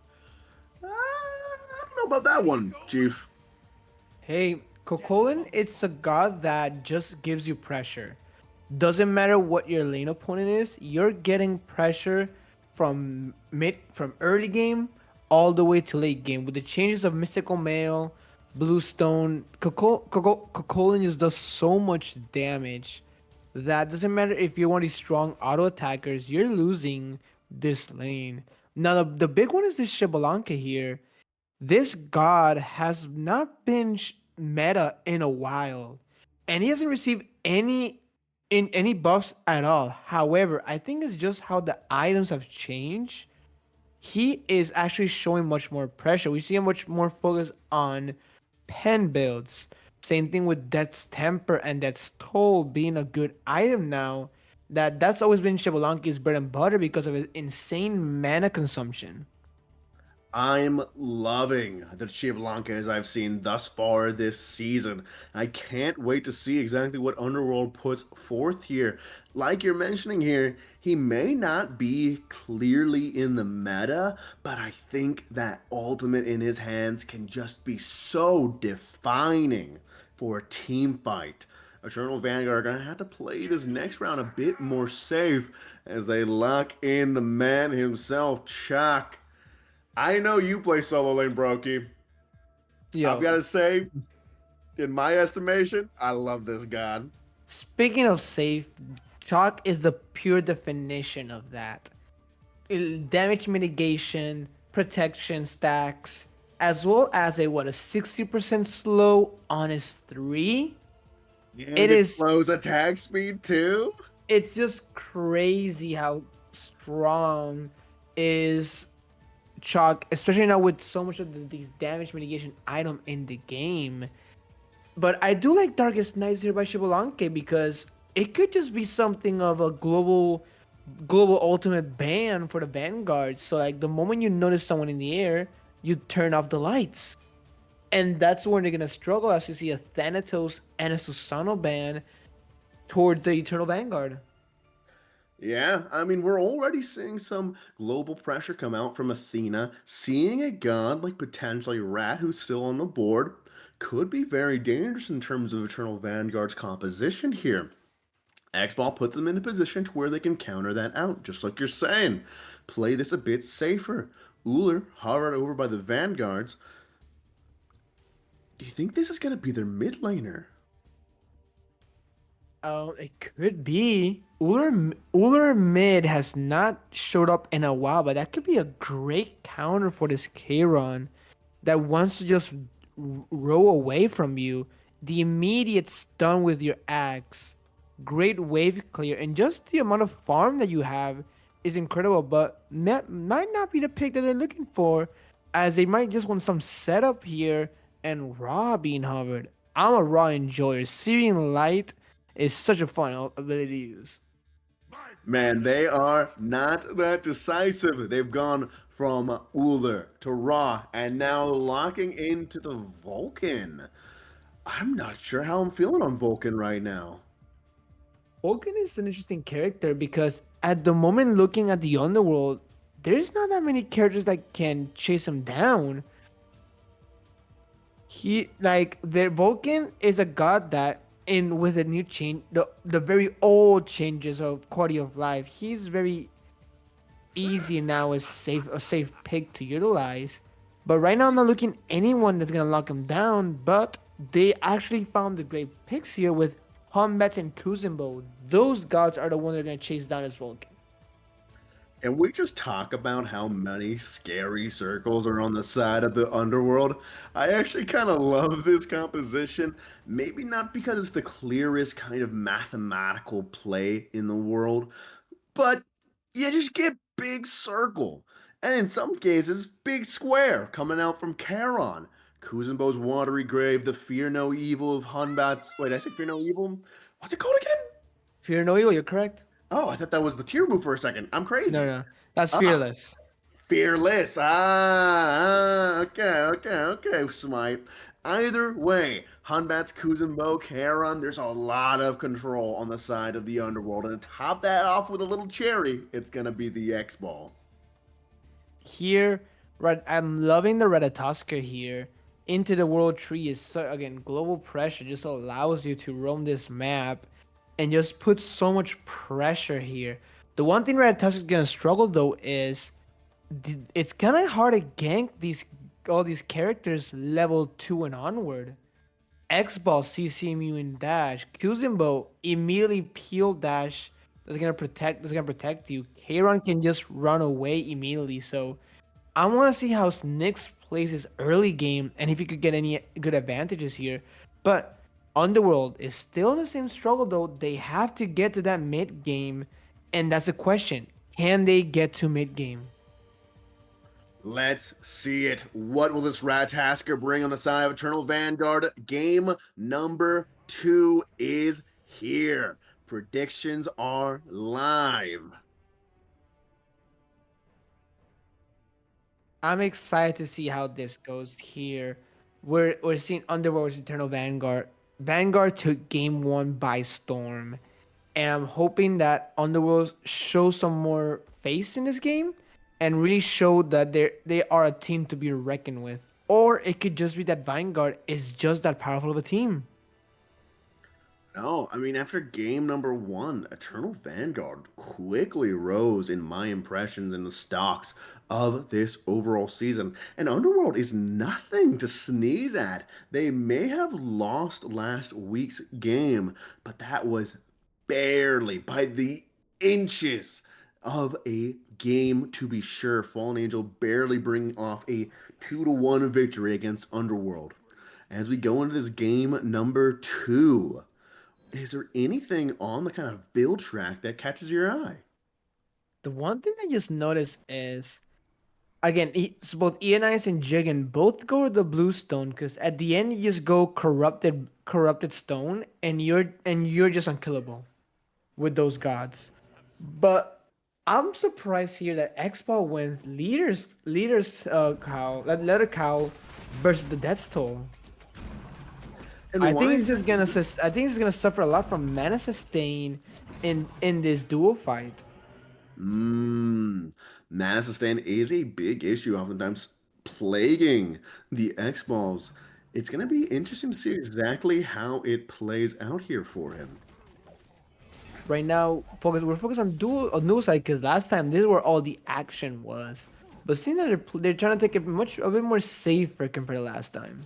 I don't know about that one, Chief. Hey, Kokolin, it's a god that just gives you pressure. Doesn't matter what your lane opponent is, you're getting pressure from early game all the way to late game. With the changes of Mystical Mail, Bluestone, Kokolin just does so much damage that doesn't matter if you're one of these strong auto attackers, you're losing this lane. Now the big one is this Shibalanka here. This god has not been meta in a while, and he hasn't received any buffs at all. However, I think it's just how the items have changed. he is actually showing much more pressure. We see him much more focused on pen builds. Same thing with Death's Temper and Death's Toll being a good item now. That's always been Xbalanque's bread and butter because of his insane mana consumption. I'm loving the Chiblancas I've seen thus far this season. I can't wait to see exactly what Underworld puts forth here. Like you're mentioning here, he may not be clearly in the meta, but I think that ultimate in his hands can just be so defining for a team fight. Eternal Vanguard are going to have to play this next round a bit more safe as they lock in the man himself, Chuck. I know you play solo lane, Brokey. I've Yo, got to say, in my estimation, I love this god. speaking of safe, Chalk is the pure definition of that. Damage mitigation, protection stacks, as well as a 60% slow on his 3. And It it is slows attack speed too. it's just crazy how strong is Chalk, especially now with so much of these damage mitigation item in the game. But I do like Darkest Nights here by Shibolanke because it could just be something of a global ultimate ban for the Vanguard. So like the moment you notice someone in the air, you turn off the lights. And that's when they're gonna struggle as you see a Thanatos and a Susano ban towards the Eternal Vanguard. Yeah, I mean, we're already seeing some global pressure come out from Athena. Seeing a god like potentially Rat, who's still on the board, could be very dangerous in terms of Eternal Vanguard's composition here. X-Ball puts them in a position to where they can counter that out, just like you're saying. Play this a bit safer. Uller, hovered over by the Vanguards. Do you think this is going to be their mid laner? It could be. Uller mid has not showed up in a while, but that could be a great counter for this Kayron that wants to just row away from you. The immediate stun with your axe, great wave clear, and just the amount of farm that you have is incredible. But might not be the pick that they're looking for, as they might just want some setup here and Raw being hovered. I'm a Raw enjoyer. Searing Light is such a fun ability to use. Man, they are not that decisive. They've gone from Uller to Ra and now locking into the Vulcan. I'm not sure how I'm feeling on Vulcan right now. Vulcan is an interesting character because at the moment looking at the Underworld, there's not that many characters that can chase him down. He like their Vulcan is a god that in with the new change the very old changes of quality of life, he's very easy now as a safe pick to utilize. But right now I'm not looking anyone that's gonna lock him down, but they actually found the great picks here with Hombats and Kuzumbo. Those gods are the ones that are gonna chase down his Vulcan. And we just talk about how many scary circles are on the side of the underworld. I actually kind of love this composition. Maybe not because it's the clearest kind of mathematical play in the world, but you just get big circle. And in some cases, big square coming out from Charon. Kuzumbo's Watery Grave, the Fear No Evil of Hunbat's. Wait, I said Fear No Evil? What's it called again? Fear no evil, you're correct. Oh, I thought that was the tier move for a second. I'm No, crazy. no, that's Ah, fearless. Fearless. Okay, Smite. Either way, Hunbat's Kuzumbo, Charon, there's a lot of control on the side of the underworld. And to top that off with a little cherry, it's going to be the X Ball. Here, right, I'm loving the Ratatoskr here. Into the World Tree is so, again, global pressure just allows you to roam this map and just put so much pressure here. The one thing Ratatoskr is gonna struggle though is it's kind of hard to gank these all these characters level 2 and onward. X-Ball, CCMU, and Dash. Kuzumbo immediately peel Dash. That's gonna protect you. Kayron can just run away immediately. So I want to see how Nyx plays his early game and if he could get any good advantages here. But Underworld is still in the same struggle though. They have to get to that mid game, and that's the question: can they get to mid game? Let's see it. What will this Ratasker bring on the side of Eternal Vanguard? Game number 2 is here. Predictions are live. I'm excited to see how this goes here. We're seeing Underworld versus Eternal Vanguard. Vanguard took game one by storm. And I'm hoping that Underworld shows some more face in this game and really show that they are a team to be reckoned with. Or it could just be that Vanguard is just that powerful of a team. No, I mean, after game number 1, Eternal Vanguard quickly rose in my impressions in the stocks of this overall season. And Underworld is nothing to sneeze at. They may have lost last week's game, but that was barely by the inches of a game to be sure. Fallen Angel barely bringing off a 2-1 victory against Underworld. As we go into this game number 2, is there anything on the kind of build track that catches your eye? The one thing I just noticed is again, so both Ianice and Jigen both go with the blue stone because at the end you just go corrupted stone and you're just unkillable with those gods. But I'm surprised here that Expo wins leaders cow letter cow versus the death toll. And I why think it's is just that? I think it's gonna suffer a lot from mana sustain in this duel fight. Mmm. Mana sustain is a big issue, oftentimes plaguing the X Balls. It's going to be interesting to see exactly how it plays out here for him. Right now, we're focused on dual side because last time this is where all the action was. But seeing that they're trying to take it a bit more safer compared to last time.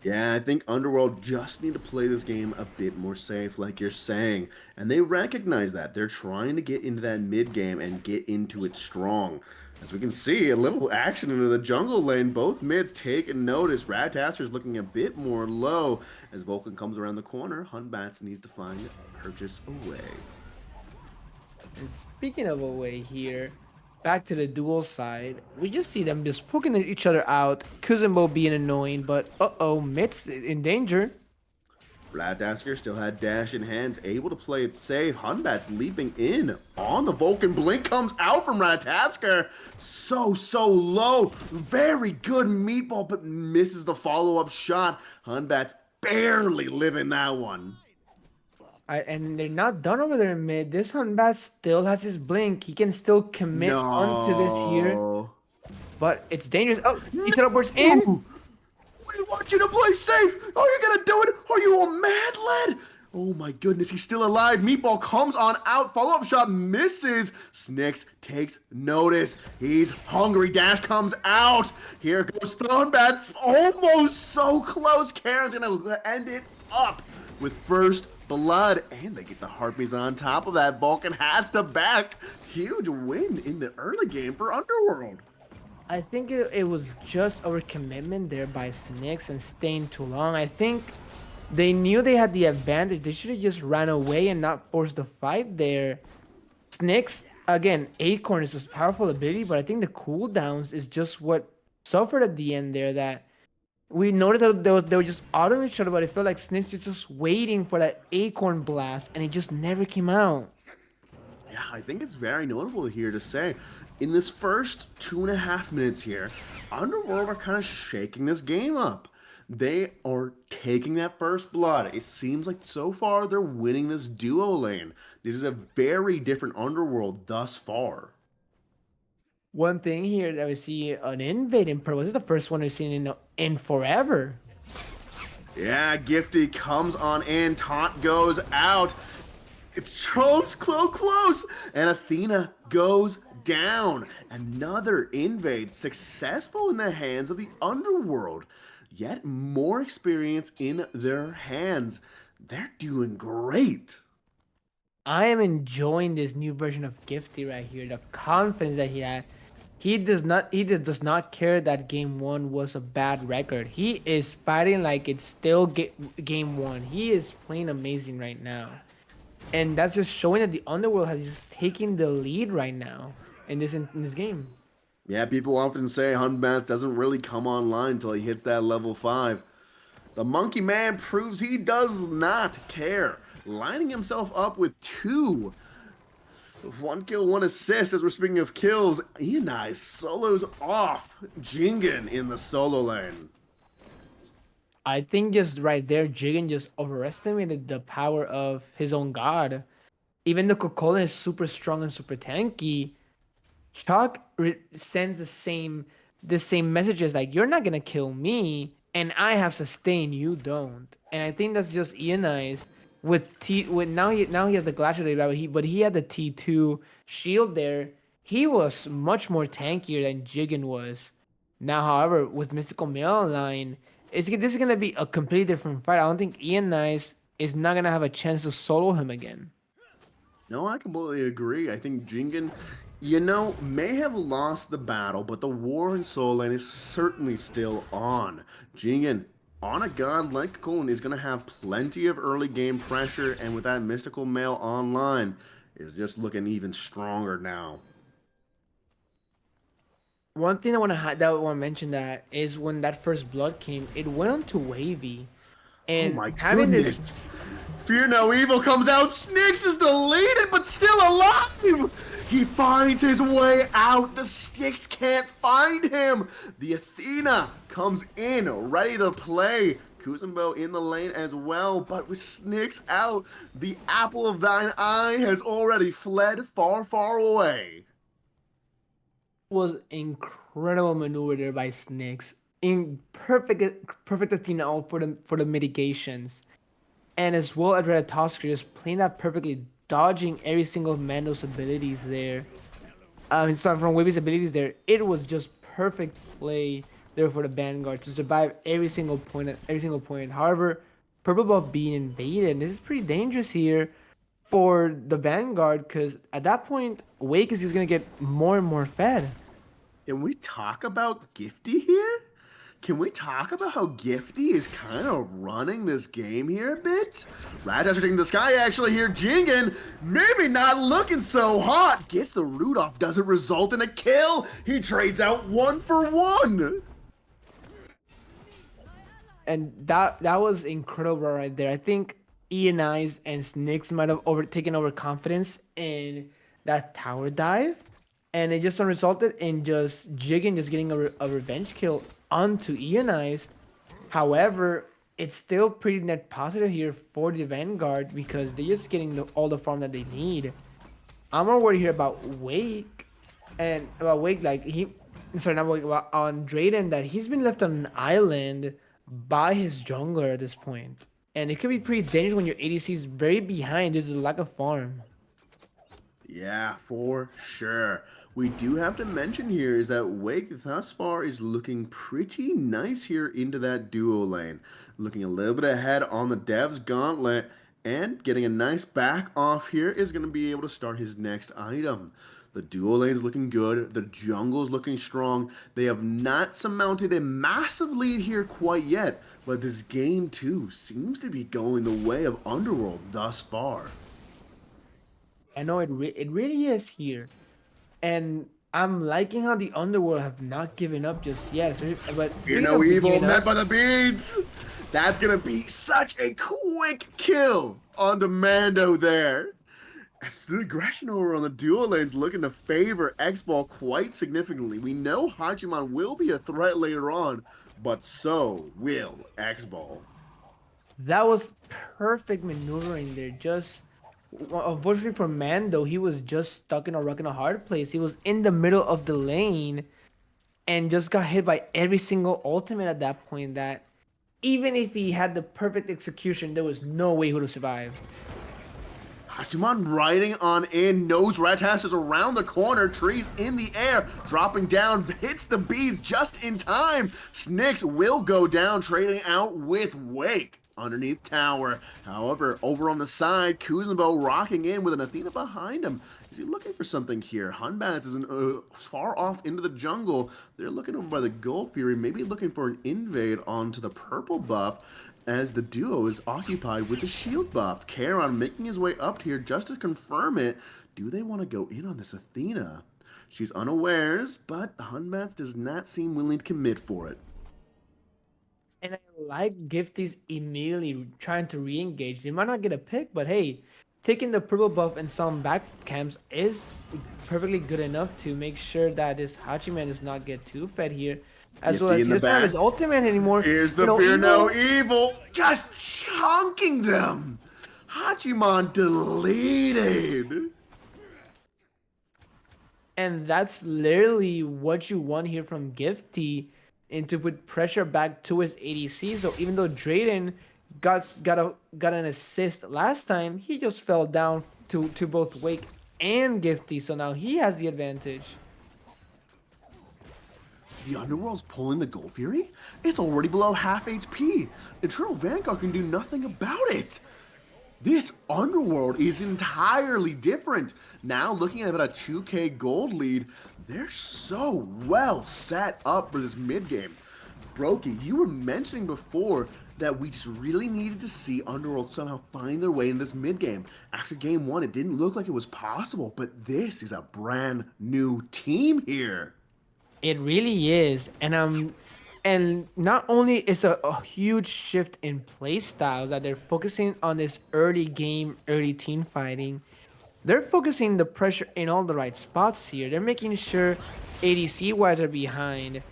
Yeah, I think Underworld just need to play this game a bit more safe, like you're saying. And they recognize that. They're trying to get into that mid game and get into it strong. As we can see, a little action into the jungle lane. Both mids taking notice. Ratasker's looking a bit more low. As Vulcan comes around the corner, Hunbats needs to find Purchase away. And speaking of away here, back to the dual side, we just see them just poking at each other out. Kuzenbo being annoying, but Mit's in danger. Ratasker still had dash in hand, able to play it safe. Hunbat's leaping in on the Vulcan. Blink comes out from Ratasker. So low. Very good meatball, but misses the follow-up shot. Hunbat's barely living that one. And they're not done over there in mid. This Hunbat still has his blink. He can still commit onto this here, No. but it's dangerous. Oh, he teleports in. We want you to play safe. Are you gonna do it? Are you a mad lad? Oh my goodness, he's still alive. Meatball comes on out. Follow-up shot misses. Snicks takes notice. He's hungry. Dash comes out. Here goes Thronebats. Almost so close. Karen's gonna end it up with first blood. And they get the Harpies on top of that. Vulcan has to back. Huge win in the early game for Underworld. I think it was just overcommitment there by Snicks and staying too long. I think they knew they had the advantage. They should have just ran away and not forced the fight there. Snicks, again, Acorn is a powerful ability, but I think the cooldowns is just what suffered at the end there. That we noticed that they were just autoing each other, but it felt like Snicks was just waiting for that Acorn blast, and it just never came out. Yeah, I think it's very notable here to say, in this first 2.5 minutes here, Underworld are kind of shaking this game up. They are taking that first blood. It seems like so far they're winning this duo lane. This is a very different Underworld thus far. One thing here that we see an invade in Pro. This is the first one we've seen in forever. Yeah, Gifty comes on in. Taunt goes out. It's Trolls close. And Athena goes down. Another invade successful in the hands of the Underworld. Yet more experience in their hands. They're doing great. I am enjoying this new version of Gifty right here. The confidence that he had. He does not care that game one was a bad record. He is fighting like it's still game one. He is playing amazing right now. And that's just showing that the Underworld has just taken the lead right now in this game. Yeah, people often say Hunbat doesn't really come online until he hits that level 5. The Monkey Man proves he does not care, lining himself up with 2. 1 kill, 1 assist. As we're speaking of kills, Ianai solos off Jingen in the solo lane. I think just right there, Jigen just overestimated the power of his own god. Even though Cocola is super strong and super tanky, Chuck sends the same messages like you're not gonna kill me, and I have sustain, you don't. And I think that's just Ianized with T. With now he has the Glacier Blade, but he had the T2 shield there. He was much more tankier than Jigen was. Now, however, with Mystical Mail line, this is gonna be a completely different fight. I don't think Ianized is not gonna have a chance to solo him again. No, I completely agree. I think Jingen, may have lost the battle, but the war in Soul Lane is certainly still on. Jingen, on a god like Kulin, is going to have plenty of early game pressure, and with that Mystical Mail online, is just looking even stronger now. One thing I want to mention that is when that first blood came, it went on to Wavy, Oh and my having this. goodness! Fear no evil comes out. Snicks is deleted, but still alive. He finds his way out. The Sticks can't find him. The Athena comes in, ready to play. Kuzumbo in the lane as well, but with Snicks out, the apple of thine eye has already fled far, far away. Was incredible maneuver there by Snakes. In perfect Athena ult for the mitigations. And as well as Ratatosker just playing that perfectly, dodging every single of Mando's abilities there. Sorry, from Wavy's abilities there. It was just perfect play there for the Vanguard to survive every single point. However, purple buff being invaded, this is pretty dangerous here for the Vanguard because at that point, Wake is just gonna get more and more fed. Can we talk about Gifty here? Can we talk about how Gifty is kind of running this game here a bit? Ratas are taking the sky actually here. Jingen, maybe not looking so hot. Gets the root off, doesn't result in a kill. He trades out 1-for-1. And that was incredible right there. I think Ianized and Snicks might have taken over confidence in that tower dive, and it just resulted in just Jigen just getting a revenge kill onto Ianized. However, it's still pretty net positive here for the Vanguard because they're just getting all the farm that they need. I'm more worried here about Wake and about Wake like sorry, not Wake, about on Drayden that he's been left on an island by his jungler at this point. And it could be pretty dangerous when your ADC is very behind due to the lack of farm. Yeah, for sure. We do have to mention here is that Wake thus far is looking pretty nice here into that duo lane. Looking a little bit ahead on the Dev's Gauntlet and getting a nice back off here is going to be able to start his next item. The duo lane's looking good. The jungle's looking strong. They have not surmounted a massive lead here quite yet, but this game too seems to be going the way of Underworld thus far. I know it really is here. And I'm liking how the Underworld have not given up just yet. But Fear speaking no of evil, giving met up, by the beads. That's gonna be such a quick kill on Mando there. As the aggression over on the dual lanes looking to favor X-Ball quite significantly. We know Hachiman will be a threat later on, but so will X-Ball. that was perfect maneuvering there. Just unfortunately for Mando, he was just stuck in a rock and a hard place. He was in the middle of the lane and just got hit by every single ultimate at that point that even if he had the perfect execution, there was no way he would have survived. Hachiman riding on in, knows Ratas is around the corner, trees in the air, dropping down, hits the beads just in time. Snicks will go down, trading out with Wake underneath tower. However, over on the side, Kuzumbo rocking in with an Athena behind him. Is he looking for something here? Hunbats is far off into the jungle. They're looking over by the Gold Fury, maybe looking for an invade onto the purple buff as the duo is occupied with the shield buff. Charon making his way up here just to confirm it. Do they want to go in on this Athena? She's unawares, but Hunbeth does not seem willing to commit for it. And I like Gifty's immediately trying to re-engage. They might not get a pick, but hey, taking the purple buff and some back camps is perfectly good enough to make sure that this Hachiman does not get too fed here. As well Gifty as in he the doesn't have back. his ultimate anymore. Here's the You know, Fear No Evil- Evil, just chunking them. Hachiman deleted. And that's literally what you want here from Gifty, and to put pressure back to his ADC. So even though Drayden got an assist last time, he just fell down to both Wake and Gifty. So now he has the advantage. The Underworld's pulling the Gold Fury? It's already below half HP. Eternal Vanguard can do nothing about it. This Underworld is entirely different. Now, looking at about a 2k gold lead, they're so well set up for this mid game. Brokey, you were mentioning before that we just really needed to see Underworld somehow find their way in this mid game. After game one, it didn't look like it was possible, but this is a brand new team here. It really is, and not only is a huge shift in play styles that they're focusing on this early game, early team fighting. They're focusing the pressure in all the right spots here. They're making sure ADC wise are behind.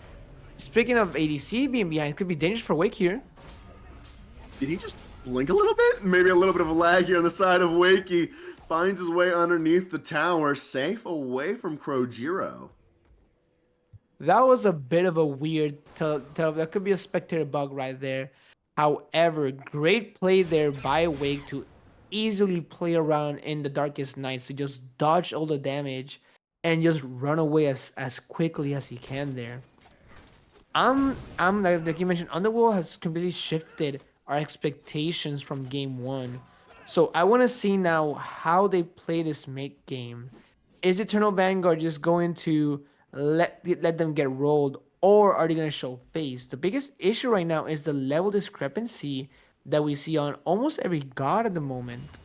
Speaking of ADC being behind, it could be dangerous for Wake here. Did he just blink a little bit? Maybe a little bit of a lag here on the side of Wakey. Finds his way underneath the tower, safe away from Krojiro. That was a bit of a weird that could be a spectator bug right there. However, great play there by Wake to easily play around in the Darkest Nights to just dodge all the damage and just run away as quickly as he can there. I'm like you mentioned, Underworld has completely shifted our expectations from game one. So I want to see now how they play this mid game. Is Eternal Vanguard just going to let them get rolled, or are they going to show face? The biggest issue right now is the level discrepancy that we see on almost every god at the moment.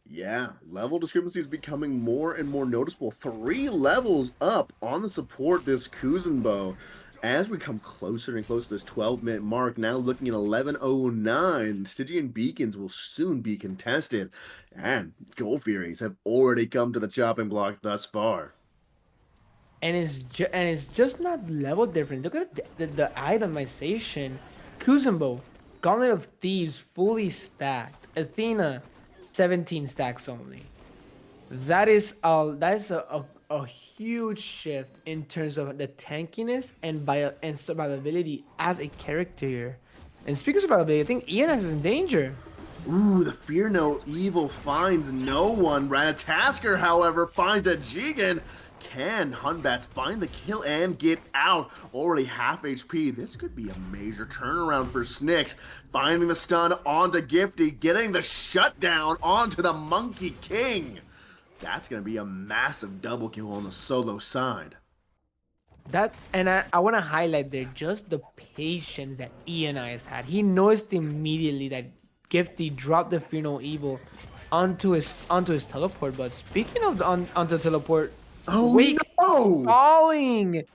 Yeah, level discrepancy is becoming more and more noticeable. 3 levels up on the support this Kuzenbo. As we come closer and closer to this 12-minute mark, now looking at 11:09, Stygian Beacons will soon be contested, and Gold Furies have already come to the chopping block thus far. And it's just not level different. Look at the itemization. Kuzumbo, Gauntlet of Thieves fully stacked. Athena, 17 stacks only. That is a huge shift in terms of the tankiness and survivability as a character here. And speaking of survivability, I think ENS is in danger. Ooh, the Fear No Evil finds no one. Ratatasker, however, finds a Jigen. Can Hunbats find the kill and get out? Already half HP. This could be a major turnaround for Snicks. Finding the stun onto Gifty, getting the shutdown onto the Monkey King. That's going to be a massive double kill on the solo side. I want to highlight there just the patience that ENI has had. He noticed immediately that Gifty dropped the Fear No Evil onto his teleport. But speaking of onto the teleport, Oh Wake no! falling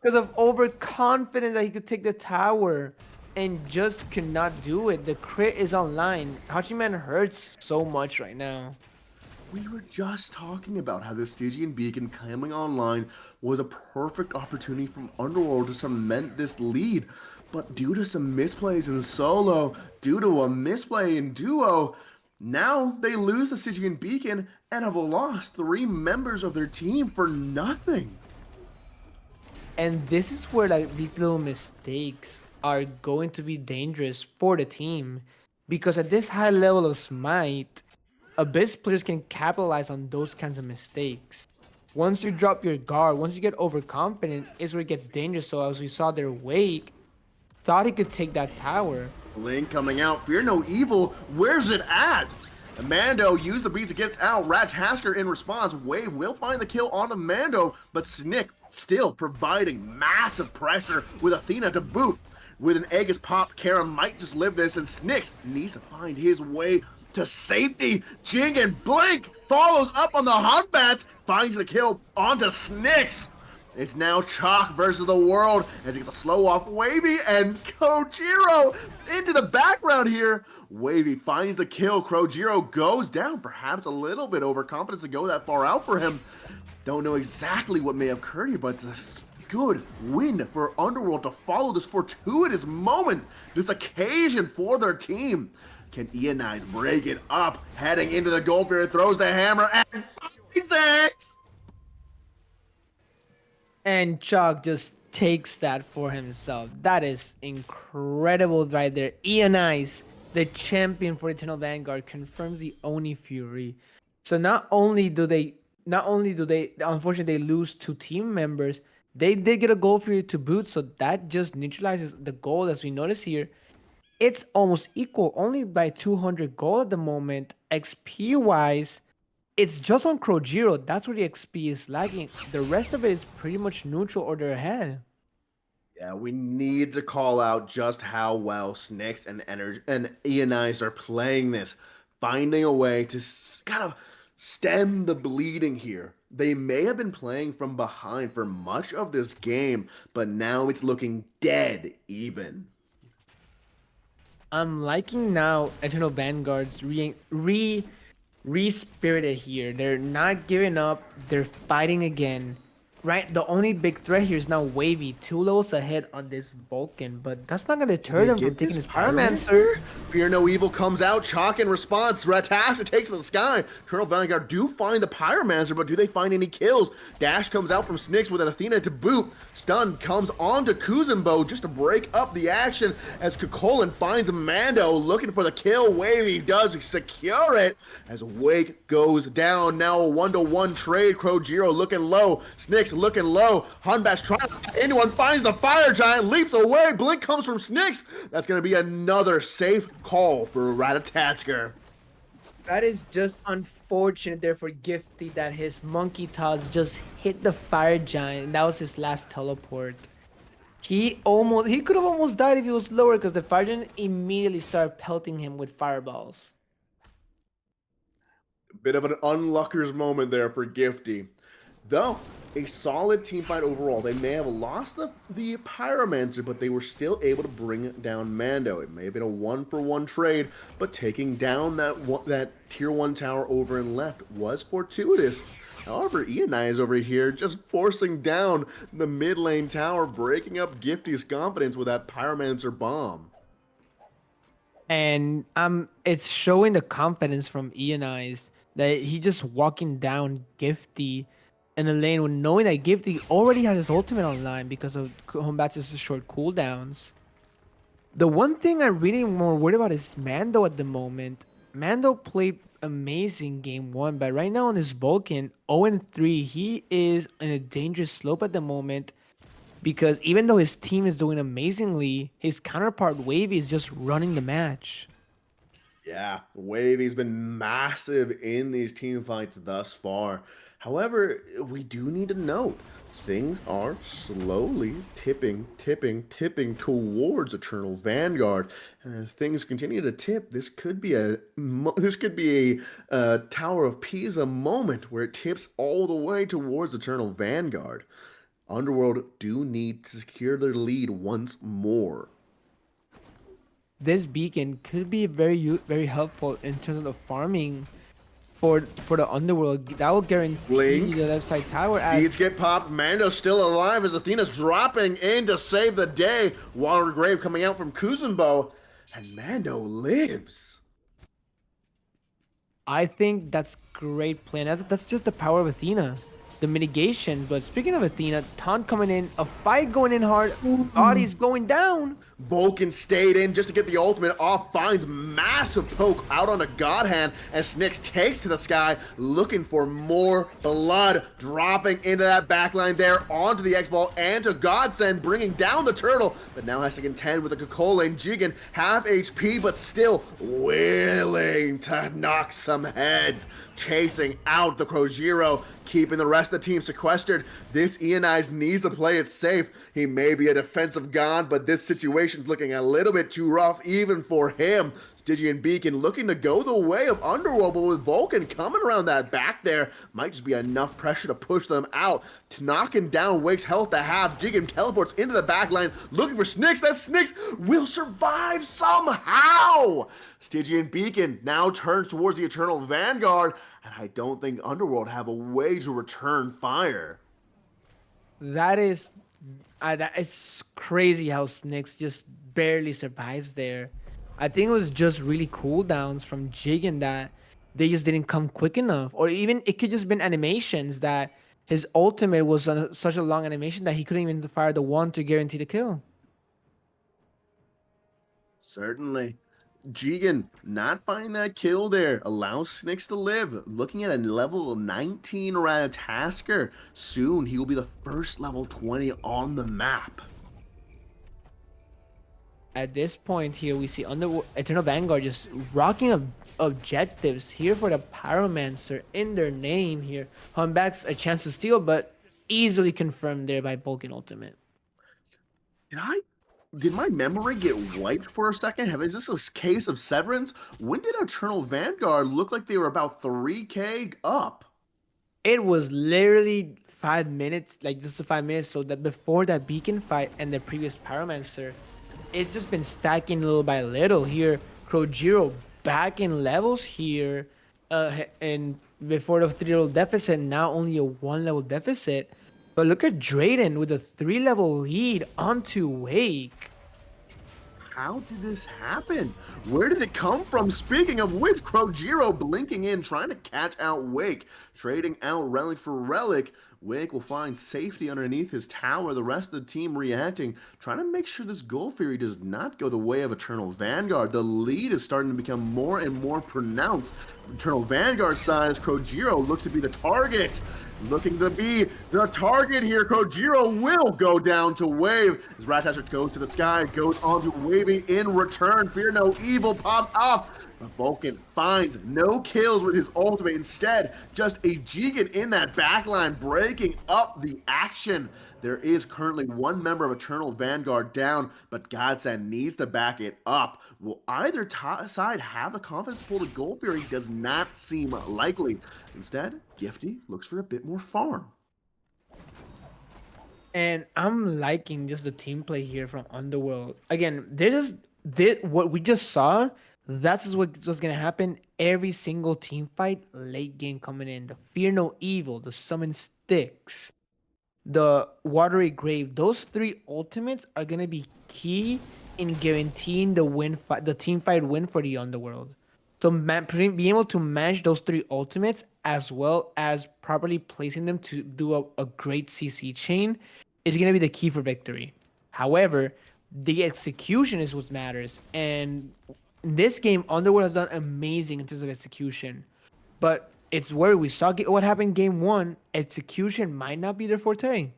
because of overconfidence that he could take the tower and just could not do it. The crit is online. Hachiman hurts so much right now. We were just talking about how the Stygian Beacon coming online was a perfect opportunity from Underworld to cement this lead. But due to some misplays in solo, due to a misplay in duo, now they lose the Stygian Beacon and have lost 3 members of their team for nothing. And this is where like these little mistakes are going to be dangerous for the team. Because at this high level of Smite, Abyss players can capitalize on those kinds of mistakes. Once you drop your guard, once you get overconfident, is where it gets dangerous. So as we saw their Wake, thought he could take that tower. Link coming out, Fear No Evil, where's it at? Mando used the beast to get it out. Ratatasker in response. Wave will find the kill on Mando, but Snick still providing massive pressure with Athena to boot. With an Aegis pop, Kara might just live this, and Snicks needs to find his way to safety. Jing and Blink follows up on the Hunt Bats, finds the kill onto Snicks. It's now Chalk versus the world as he gets a slow off Wavy and Kojiro into the background here. Wavy finds the kill. Kojiro goes down, perhaps a little bit overconfident to go that far out for him. Don't know exactly what may have occurred here, but it's a good win for Underworld to follow this fortuitous moment, this occasion for their team. Can Ionize break it up? Heading into the goal period, throws the hammer and finds it! And Chalk just takes that for himself. That is incredible right there. Ionize, the champion for Eternal Vanguard, confirms the Oni Fury. So not only do they unfortunately they lose 2 team members, they did get a goal Fury to boot, so that just neutralizes the goal. As we notice here, it's almost equal, only by 200 gold at the moment. XP wise, it's just on Kojiro. That's where the XP is lagging. The rest of it is pretty much neutral or they're ahead. Yeah, we need to call out just how well Snicks and Ionize are playing this, finding a way to kind of stem the bleeding here. They may have been playing from behind for much of this game, but now it's looking dead even. I'm liking now Eternal Vanguard's re-spirited here. They're not giving up. They're fighting again. Right? The only big threat here is now Wavy, 2 levels ahead on this Vulcan, but that's not going to deter them from taking his Pyromancer. Fear no evil comes out. Chalk in response. Ratasha takes to the sky. Eternal Vanguard do find the Pyromancer, but do they find any kills? Dash comes out from Snicks with an Athena to boot. Stun comes on to Kuzumbo just to break up the action as Kukulin finds Mando looking for the kill. Wavy does secure it as Wake goes down. Now a 1-to-1 trade. Kojiro looking low. Snicks looking low. Hunbash trying to anyone, finds the Fire Giant, leaps away. Blink comes from Snicks. That's going to be another safe call for Ratatasker. That is just unfortunate there for Gifty that his Monkey Toss just hit the Fire Giant, and that was his last teleport. He could have almost died if he was lower because the Fire Giant immediately started pelting him with fireballs. Bit of an unlucker's moment there for Gifty. Though, a solid team fight overall. They may have lost the Pyromancer, but they were still able to bring down Mando. It may have been a 1-for-1 trade, but taking down that tier 1 tower over and left was fortuitous. However, Ionize over here just forcing down the mid lane tower, breaking up Gifty's confidence with that Pyromancer bomb. And it's showing the confidence from Ionize that he just walking down Gifty in the lane when knowing that Gifty already has his ultimate online because of Hombat's short cooldowns. The one thing I'm really more worried about is Mando at the moment. Mando played amazing game 1, but right now on his Vulcan 0-3, he is in a dangerous slope at the moment because even though his team is doing amazingly, his counterpart Wavy is just running the match. Yeah, Wavy's been massive in these team fights thus far. However, we do need to note, things are slowly tipping towards Eternal Vanguard. And if things continue to tip, this could be a Tower of Pisa moment where it tips all the way towards Eternal Vanguard. Underworld do need to secure their lead once more. This beacon could be very helpful in terms of the farming for the Underworld. That will guarantee Blink. the left side tower. Beads get popped. Mando's still alive as Athena's dropping in to save the day. Water Grave coming out from Kuzumbo, and Mando lives. I think that's great plan. That's just the power of Athena, the mitigation. But speaking of Athena, taunt coming in, a fight going in hard, bodies going down. Vulcan stayed in just to get the ultimate off, finds massive poke out on a God Hand as Snicks takes to the sky, looking for more blood, dropping into that backline there, onto the X-Ball and to Godsend, bringing down the turtle, but now has to contend with the Kukulin. Jigen, half HP, but still willing to knock some heads, chasing out the Kojiro, keeping the rest of the team sequestered. This Ionize needs to play it safe. He may be a defensive god, but this situation's looking a little bit too rough even for him. Stygian Beacon looking to go the way of Underworld, but with Vulcan coming around that back there, might just be enough pressure to push them out. To knocking down Wake's health to half, Jigen teleports into the back line, looking for Snicks. That Snicks will survive somehow! Stygian Beacon now turns towards the Eternal Vanguard, and I don't think Underworld have a way to return fire. That is, it's crazy how Snicks just barely survives there. I think it was just really cooldowns from Jigen that they just didn't come quick enough, or even it could just been animations that his ultimate was on such a long animation that he couldn't even fire the one to guarantee the kill. Certainly. Jigen not finding that kill there allows Snicks to live. Looking at a level 19 Ratatasker. Soon he will be the first level 20 on the map. At this point here, we see Eternal Vanguard just rocking objectives here for the Pyromancer in their name here. Hunback's a chance to steal, but easily confirmed there by Vulcan Ultimate. Did my memory get wiped for a second? Is this a case of Severance? When did Eternal Vanguard look like they were about 3k up? It was literally 5 minutes, like just 5 minutes, so that before that Beacon fight and the previous Pyromancer, it's just been stacking little by little here. Krojiro back in levels here, and before the 3-level deficit, now only a 1-level deficit. But look at Drayden with a 3-level lead onto Wake. How did this happen? Where did it come from? Speaking of which, Krojiro blinking in, trying to catch out Wake, trading out Relic for Relic. Wake will find safety underneath his tower. The rest of the team reacting, trying to make sure this Gold Fury does not go the way of Eternal Vanguard. The lead is starting to become more and more pronounced. Eternal Vanguard side as Krojiro looks to be the target. Looking to be the target here. Krojiro will go down to Wave as Ratatasker goes to the sky, goes on to Wavy in return. Fear no evil pops off. But Vulcan finds no kills with his ultimate. Instead, just a Jigen in that backline breaking up the action. There is currently one member of Eternal Vanguard down, but Godsend needs to back it up. Will either side have the confidence to pull the Gold Fury? Does not seem likely. Instead, Gifty looks for a bit more farm. And I'm liking just the team play here from Underworld. Again, what we just saw. That's what's gonna happen every single team fight late game coming in. The Fear No Evil, the Summon Sticks, the Watery Grave. Those 3 ultimates are gonna be key in guaranteeing the team fight win for the Underworld. So being able to manage those 3 ultimates as well as properly placing them to do a great CC chain is gonna be the key for victory. However, the execution is what matters, and in this game, Underworld has done amazing in terms of execution, but it's where we saw what happened in game 1. Execution might not be their forte.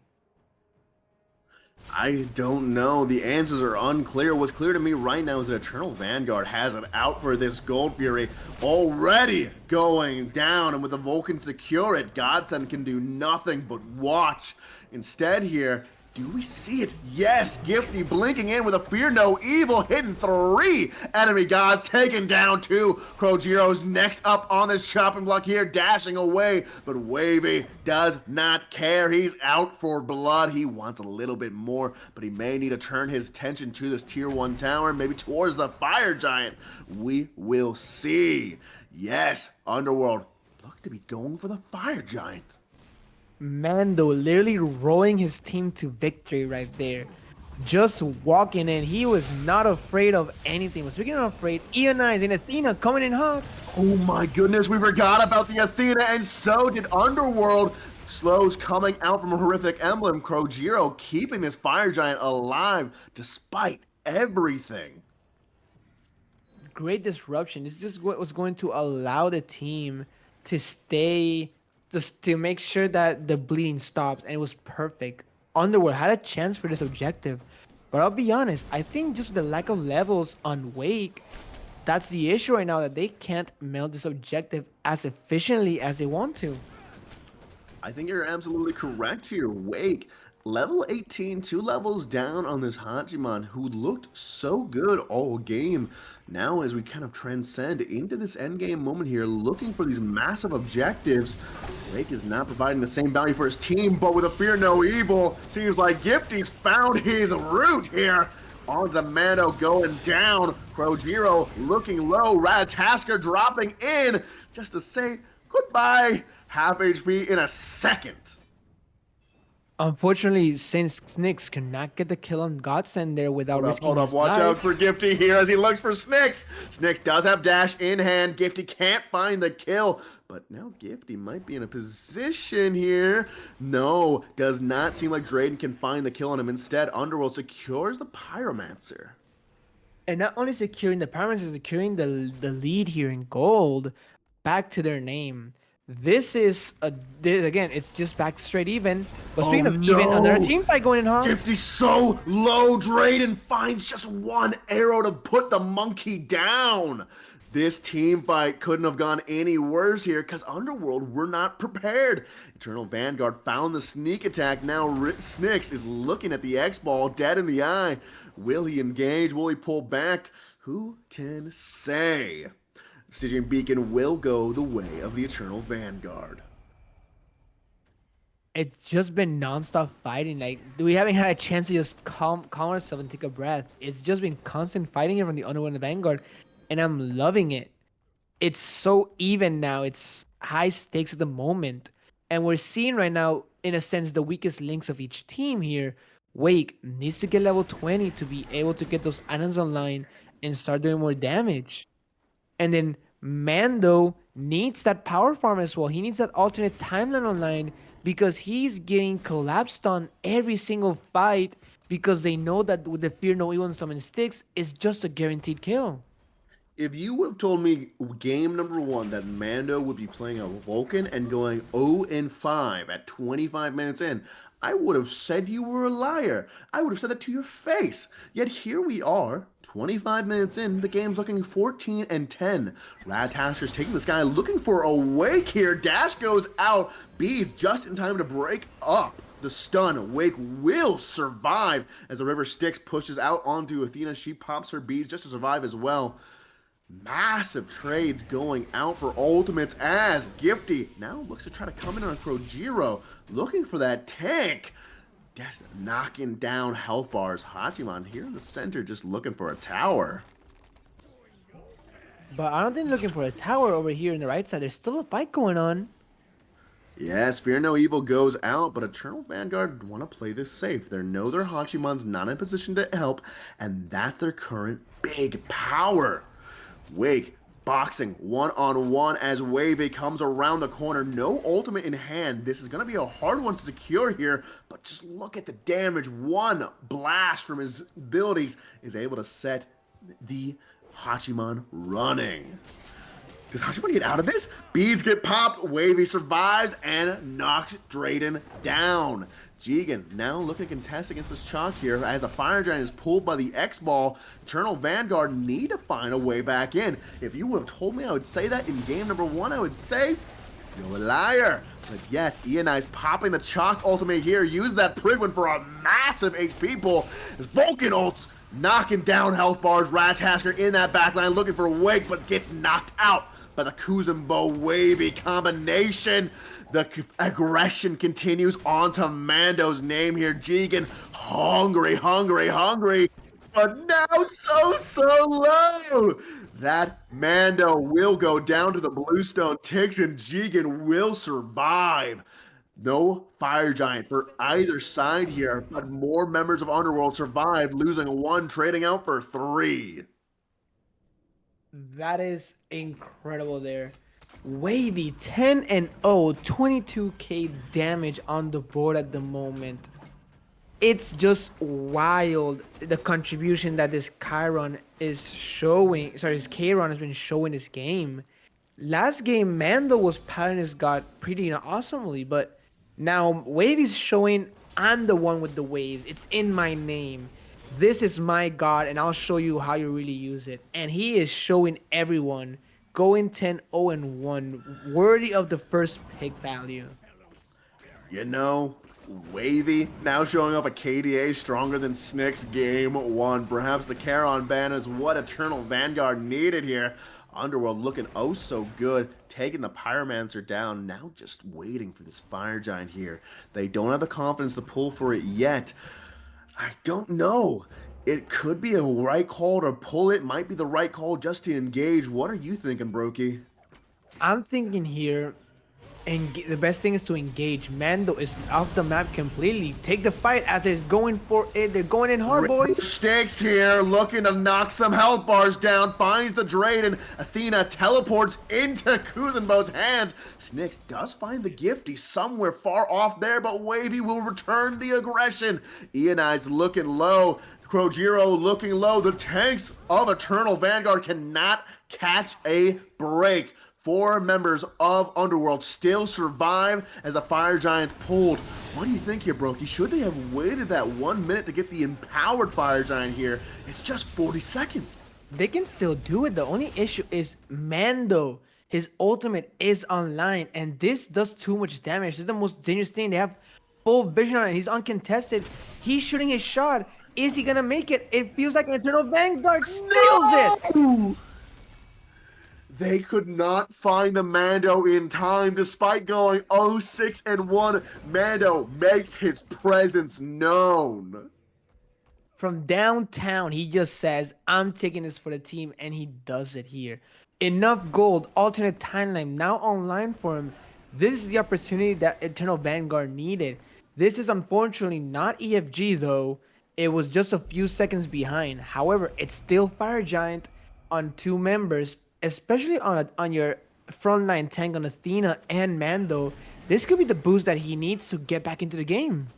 I don't know. The answers are unclear. What's clear to me right now is that Eternal Vanguard has it out for this Gold Fury already going down, and with the Vulcan secure it, Godsend can do nothing but watch. Instead here, do we see it? Yes, Gifty blinking in with a Fear No Evil, hitting 3 enemy gods, taking down 2. Krojiro's next up on this chopping block here, dashing away, but Wavy does not care. He's out for blood. He wants a little bit more, but he may need to turn his attention to this tier 1 tower, maybe towards the Fire Giant. We will see. Yes, Underworld look to be going for the Fire Giant. Mando literally rowing his team to victory right there. Just walking in. He was not afraid of anything. Speaking of afraid, Ionize and Athena coming in hot. Oh my goodness, we forgot about the Athena, and so did Underworld. Slows coming out from a horrific emblem. Krojiro keeping this Fire Giant alive despite everything. Great disruption. This is just what was going to allow the team to stay, just to make sure that the bleeding stops, and it was perfect. Underworld had a chance for this objective, but I'll be honest, I think just the lack of levels on Wake, that's the issue right now, that they can't meld this objective as efficiently as they want to. I think you're absolutely correct here. Wake Level 18, 2 levels down on this Hachiman who looked so good all game. Now as we kind of transcend into this endgame moment here, looking for these massive objectives, Wake is not providing the same value for his team, but with a fear no evil, seems like Gifty's found his route here. On the Mano going down, Krojiro looking low, Ratatasker dropping in just to say goodbye. Half HP in a second. Unfortunately, since Snicks cannot get the kill on Godsend there without risking his Watch life. out for Gifty here as he looks for Snicks. Snicks does have dash in hand. Gifty can't find the kill, but now Gifty might be in a position here. No, does not seem like Drayden can find the kill on him. Instead, Underworld secures the Pyromancer. And not only securing the Pyromancer, securing the lead here in gold back to their name. This is again, it's just back straight even. But speaking of even, another team fight going in, huh? Gifty's so low. Drayden finds just one arrow to put the monkey down. This team fight couldn't have gone any worse here because Underworld were not prepared. Eternal Vanguard found the sneak attack. Now Snicks is looking at the X-Ball dead in the eye. Will he engage? Will he pull back? Who can say? Stygian Beacon will go the way of the Eternal Vanguard. It's just been non-stop fighting. Like, we haven't had a chance to just calm ourselves and take a breath. It's just been constant fighting here from the Underworld and the Vanguard, and I'm loving it. It's so even now. It's high stakes at the moment, and we're seeing right now, in a sense, the weakest links of each team here. Wake needs to get level 20 to be able to get those items online and start doing more damage. And then Mando needs that power farm as well. He needs that alternate timeline online because he's getting collapsed on every single fight because they know that with the Fear No Evil and Summon Sticks, it's just a guaranteed kill. If you would have told me game number 1 that Mando would be playing a Vulcan and going 0-5 at 25 minutes in, I would have said you were a liar. I would have said that to your face. Yet here we are, 25 minutes in, the game's looking 14-10. Ratataster's taking this guy, looking for a wake here. Dash goes out. Bees just in time to break up the stun. Wake will survive as the River Styx pushes out onto Athena. She pops her bees just to survive as well. Massive trades going out for ultimates as Gifty now looks to try to come in on Krojiro, looking for that tank. Just knocking down health bars. Hachiman here in the center just looking for a tower. But I don't think looking for a tower over here on the right side. There's still a fight going on. Yes, Fear No Evil goes out, but Eternal Vanguard want to play this safe. They know their Hachiman's not in position to help, and that's their current big power. Wake boxing one-on-one as Wavy comes around the corner. No ultimate in hand. This is going to be a hard one to secure here, but just look at the damage. One blast from his abilities is able to set the Hachiman running. Does Hachiman get out of this? Bees get popped. Wavy survives and knocks Drayden down. Jigen now looking to contest against this Chalk here as the Fire Giant is pulled by the X-Ball. Eternal Vanguard need to find a way back in. If you would have told me I would say that in game number 1, I would say you're a liar. But yet, Ianai's popping the Chalk ultimate here. Use that Prigwin for a massive HP pull as Vulcan ults knocking down health bars. Ratatasker in that backline looking for Wake, but gets knocked out by the Kuzumbo Wavy combination. The aggression continues onto Mando's name here. Jigen, hungry, but now so low. That Mando will go down to the Bluestone Ticks, and Jigen will survive. No Fire Giant for either side here, but more members of Underworld survived, losing 1, trading out for 3. That is incredible there. Wavy 10-0, 22k damage on the board at the moment. It's just wild the contribution that this Chiron is showing. Sorry, this Chiron has been showing this game. Last game, Mando was patting his god pretty awesomely, but now Wavy's showing I'm the one with the wave. It's in my name. This is my god, and I'll show you how you really use it. And he is showing everyone going 10-0-1, worthy of the first pick value. You know, Wavy now showing off a KDA stronger than Snick's game 1. Perhaps the Charon ban is what Eternal Vanguard needed here. Underworld looking oh so good, taking the Pyromancer down, now just waiting for this Fire Giant here. They don't have the confidence to pull for it yet. I don't know. It could be a right call to pull it, might be the right call just to engage. What are you thinking, Brokey? I'm thinking here, and the best thing is to engage. Mando is off the map completely. Take the fight as it's going for it. They're going in hard, boys. Sticks here, looking to knock some health bars down, finds the Drayden. Athena teleports into Kuzenbo's hands. Snicks does find the Gifty somewhere far off there, but Wavy will return the aggression. Ionize looking low. Krojiro looking low. The tanks of Eternal Vanguard cannot catch a break. 4 members of Underworld still survive as the Fire Giants pulled. What do you think here, Brokey? Should they have waited that 1 minute to get the empowered Fire Giant here? It's just 40 seconds. They can still do it. The only issue is Mando. His ultimate is online, and this does too much damage. This is the most dangerous thing. They have full vision on it. He's uncontested. He's shooting his shot. Is he gonna make it? It feels like an Eternal Vanguard steals it. They could not find the Mando in time despite going 0-6-1. Mando makes his presence known. From downtown, he just says, I'm taking this for the team, and he does it here. Enough gold, alternate timeline now online for him. This is the opportunity that Eternal Vanguard needed. This is unfortunately not EFG though. It was just a few seconds behind. However, it's still Fire Giant on 2 members, especially on your frontline tank on Athena and Mando. This could be the boost that he needs to get back into the game.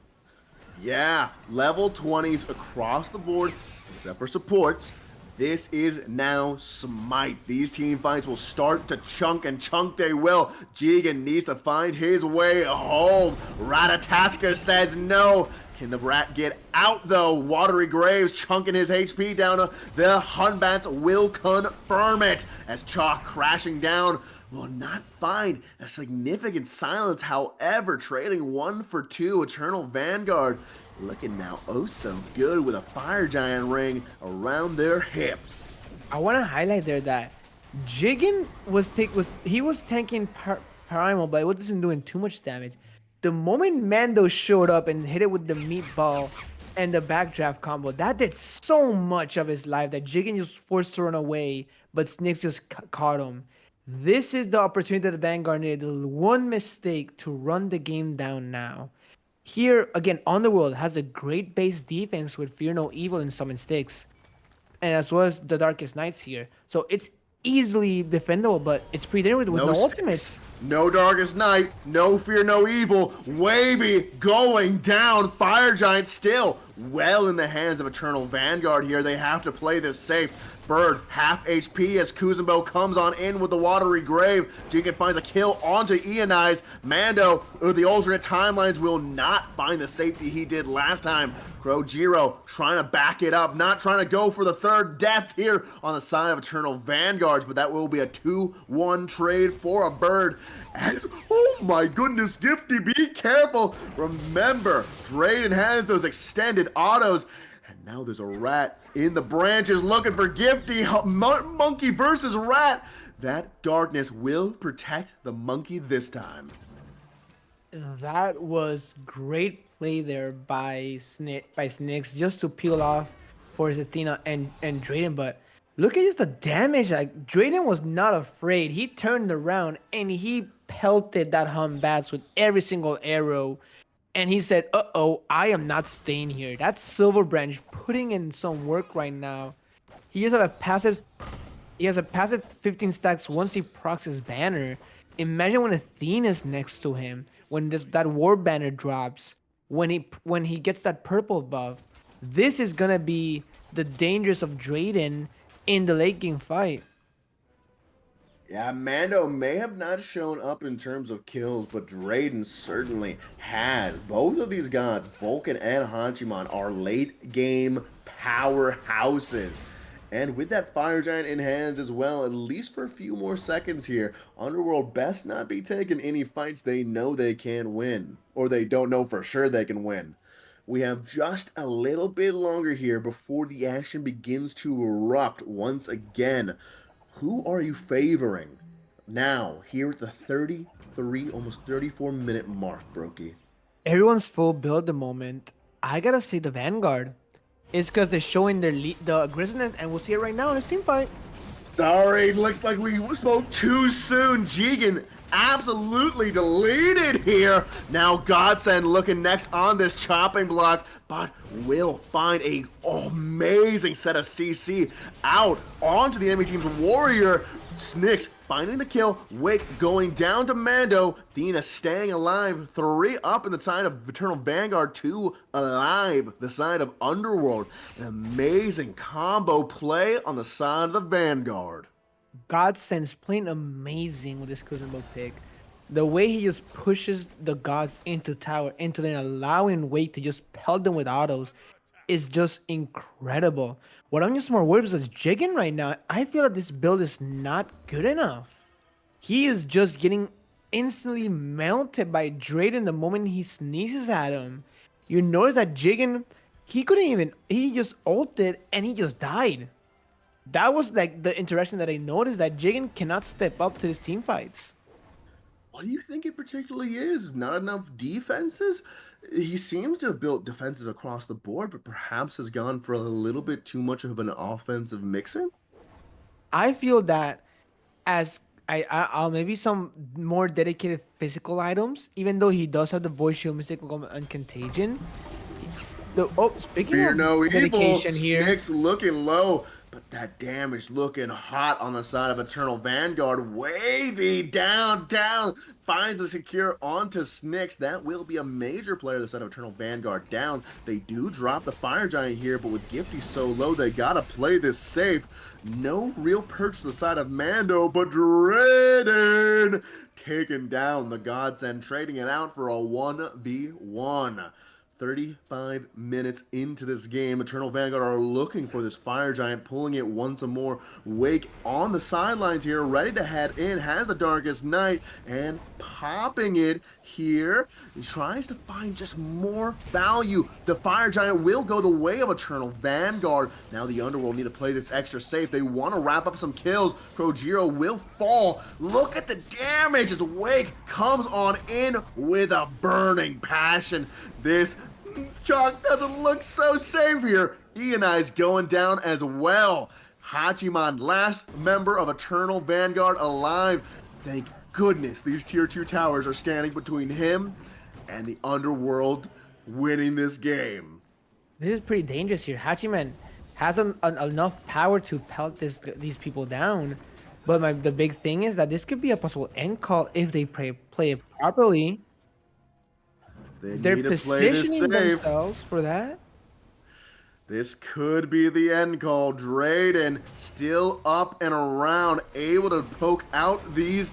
Yeah, level 20s across the board, except for supports. This is now Smite. These team fights will start to chunk, and chunk they will. Jigen needs to find his way home. Ratatasker says no. Can the rat get out though? Watery Graves chunking his HP down. The Hunbats will confirm it as Chalk crashing down will not find a significant silence. However, trading 1 for 2. Eternal Vanguard looking now oh so good with a Fire Giant ring around their hips. I want to highlight there that Jigen was tanking Primal, but it wasn't doing too much damage. The moment Mando showed up and hit it with the meatball and the backdraft combo, that did so much of his life that Jigen just forced to run away, but Snicks just caught him. This is the opportunity that the Vanguard needed. 1 mistake to run the game down now. Here, again, Underworld has a great base defense with Fear No Evil and Summon Sticks, and as well as the Darkest Knights here. So it's easily defendable, but it's pretty dangerous with no ultimates. No Darkest Knight, no Fear No Evil. Wavy going down. Fire Giant still well in the hands of Eternal Vanguard here. They have to play this safe. Bird, half HP as Kuzenbo comes on in with the Watery Grave. Jigen finds a kill onto Ionize. Mando, with the alternate timelines, will not find the safety he did last time. Krojiro trying to back it up, not trying to go for the 3rd death here on the side of Eternal Vanguards, but that will be a 2-1 trade for a Bird. As, oh my goodness, Gifty, be careful. Remember, Drayden has those extended autos. And now there's a rat in the branches looking for Gifty. Monkey versus rat. That darkness will protect the monkey this time. That was great play there by Snicks just to peel off for his Athena and Drayden. But look at just the damage. Like, Drayden was not afraid. He turned around and he pelted that Humbats with every single arrow. And he said, uh-oh, I am not staying here. That's Silver Branch putting in some work right now. He has a passive 15 stacks once he procs his banner. Imagine when Athena's next to him, when that war banner drops, when he gets that purple buff. This is gonna be the dangers of Drayden in the late game fight. Yeah, Mando may have not shown up in terms of kills, but Drayden certainly has. Both of these gods, Vulcan and Hachiman, are late game powerhouses. And with that Fire Giant in hands as well, at least for a few more seconds here, Underworld best not be taking any fights they know they can win, or they don't know for sure they can win. We have just a little bit longer here before the action begins to erupt once again. Who are you favoring? Now, here at the 33, almost 34-minute mark, Brokey. Everyone's full build at the moment. I gotta say the Vanguard. It's because they're showing the aggressiveness, and we'll see it right now in this team fight. Sorry, looks like we spoke too soon. Jigen absolutely deleted here. Now Godsend looking next on this chopping block, but will find a amazing set of CC out onto the enemy team's warrior. Snicks finding the kill, Wake going down to Mando, Thena staying alive, 3 up in the side of Eternal Vanguard, 2 alive, the side of Underworld. An amazing combo play on the side of the Vanguard. Godsend's playing amazing with this Kuzenbo pick. The way he just pushes the gods into tower, into then allowing Wake to just pelt them with autos is just incredible. What I'm just more worried is Jigen right now. I feel that this build is not good enough. He is just getting instantly melted by Drayden the moment he sneezes at him. You notice that Jigen, he just ulted and he just died. That was like the interaction that I noticed, that Jigen cannot step up to his team fights. What do you think it particularly is? Not enough defenses? He seems to have built defenses across the board, but perhaps has gone for a little bit too much of an offensive mixer? I feel that as I'll maybe some more dedicated physical items, even though he does have the voice shield, mystical Golem, and contagion. Speaking Fear of no evil, dedication here, Snicks looking low, but that damage looking hot on the side of Eternal Vanguard. Wavy down, finds a secure onto Snicks. That will be a major player the side of Eternal Vanguard down. They do drop the Fire Giant here, but with Gifty so low, they gotta play this safe. No real perch to the side of Mando, but Drayden taking down the Godsend, trading it out for a 1v1. 35 minutes into this game, Eternal Vanguard are looking for this Fire Giant, pulling it once more. Wake on the sidelines here, ready to head in, has the Darkest Night, and popping it here. He tries to find just more value. The Fire Giant will go the way of Eternal Vanguard. Now the Underworld need to play this extra safe. They want to wrap up some kills. Krojiro will fall. Look at the damage as Wake comes on in with a burning passion. This Chalk doesn't look so safe here. Ianai's going down as well. Hachiman, last member of Eternal Vanguard alive. Thank goodness these tier 2 towers are standing between him and the Underworld winning this game. this is pretty dangerous here. Hachiman has enough power to pelt these people down, but the big thing is that this could be a possible end call if they play it properly. They're need to play this positioning safe. themselves for that. This could be the end call. Drayden still up and around, able to poke out these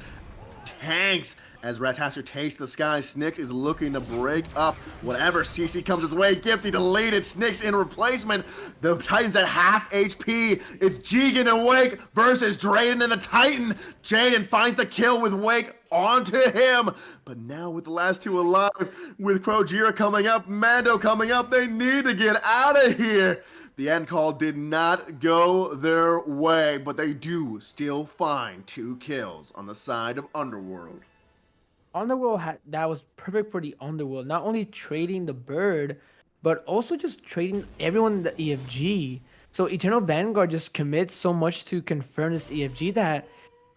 tanks. As Rattasser takes the sky, Snicks is looking to break up whatever CC comes his way. Gifty deleted, Snicks in replacement. The Titan's at half HP. It's Jigen and Wake versus Drayden and the Titan. Jaden finds the kill with Wake onto him. But now with the last 2 alive, with Krojira coming up, Mando coming up, they need to get out of here. The end call did not go their way, but they do still find 2 kills on the side of Underworld. Underworld that was perfect for the Underworld. Not only trading the bird, but also just trading everyone in the EFG. So Eternal Vanguard just commits so much to confirm this EFG that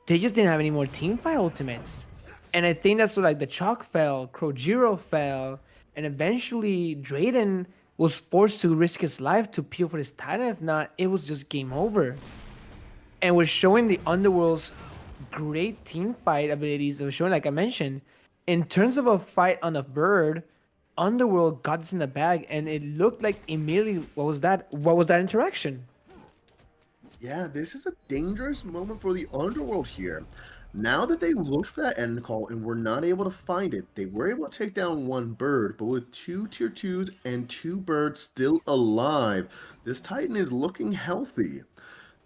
they just didn't have any more team fight ultimates. And I think that's what, like, the Chalk fell, Krojiro fell, and eventually Drayden was forced to risk his life to peel for his Titan. If not, it was just game over. And we're showing the Underworld's great team fight abilities. We're showing, like I mentioned, in terms of a fight on a bird, Underworld got this in the bag, and it looked like immediately what was that interaction? Yeah, this is a dangerous moment for the Underworld here. Now that they looked for that end call and were not able to find it, they were able to take down 1 bird, but with 2 tier 2s and 2 birds still alive, this Titan is looking healthy.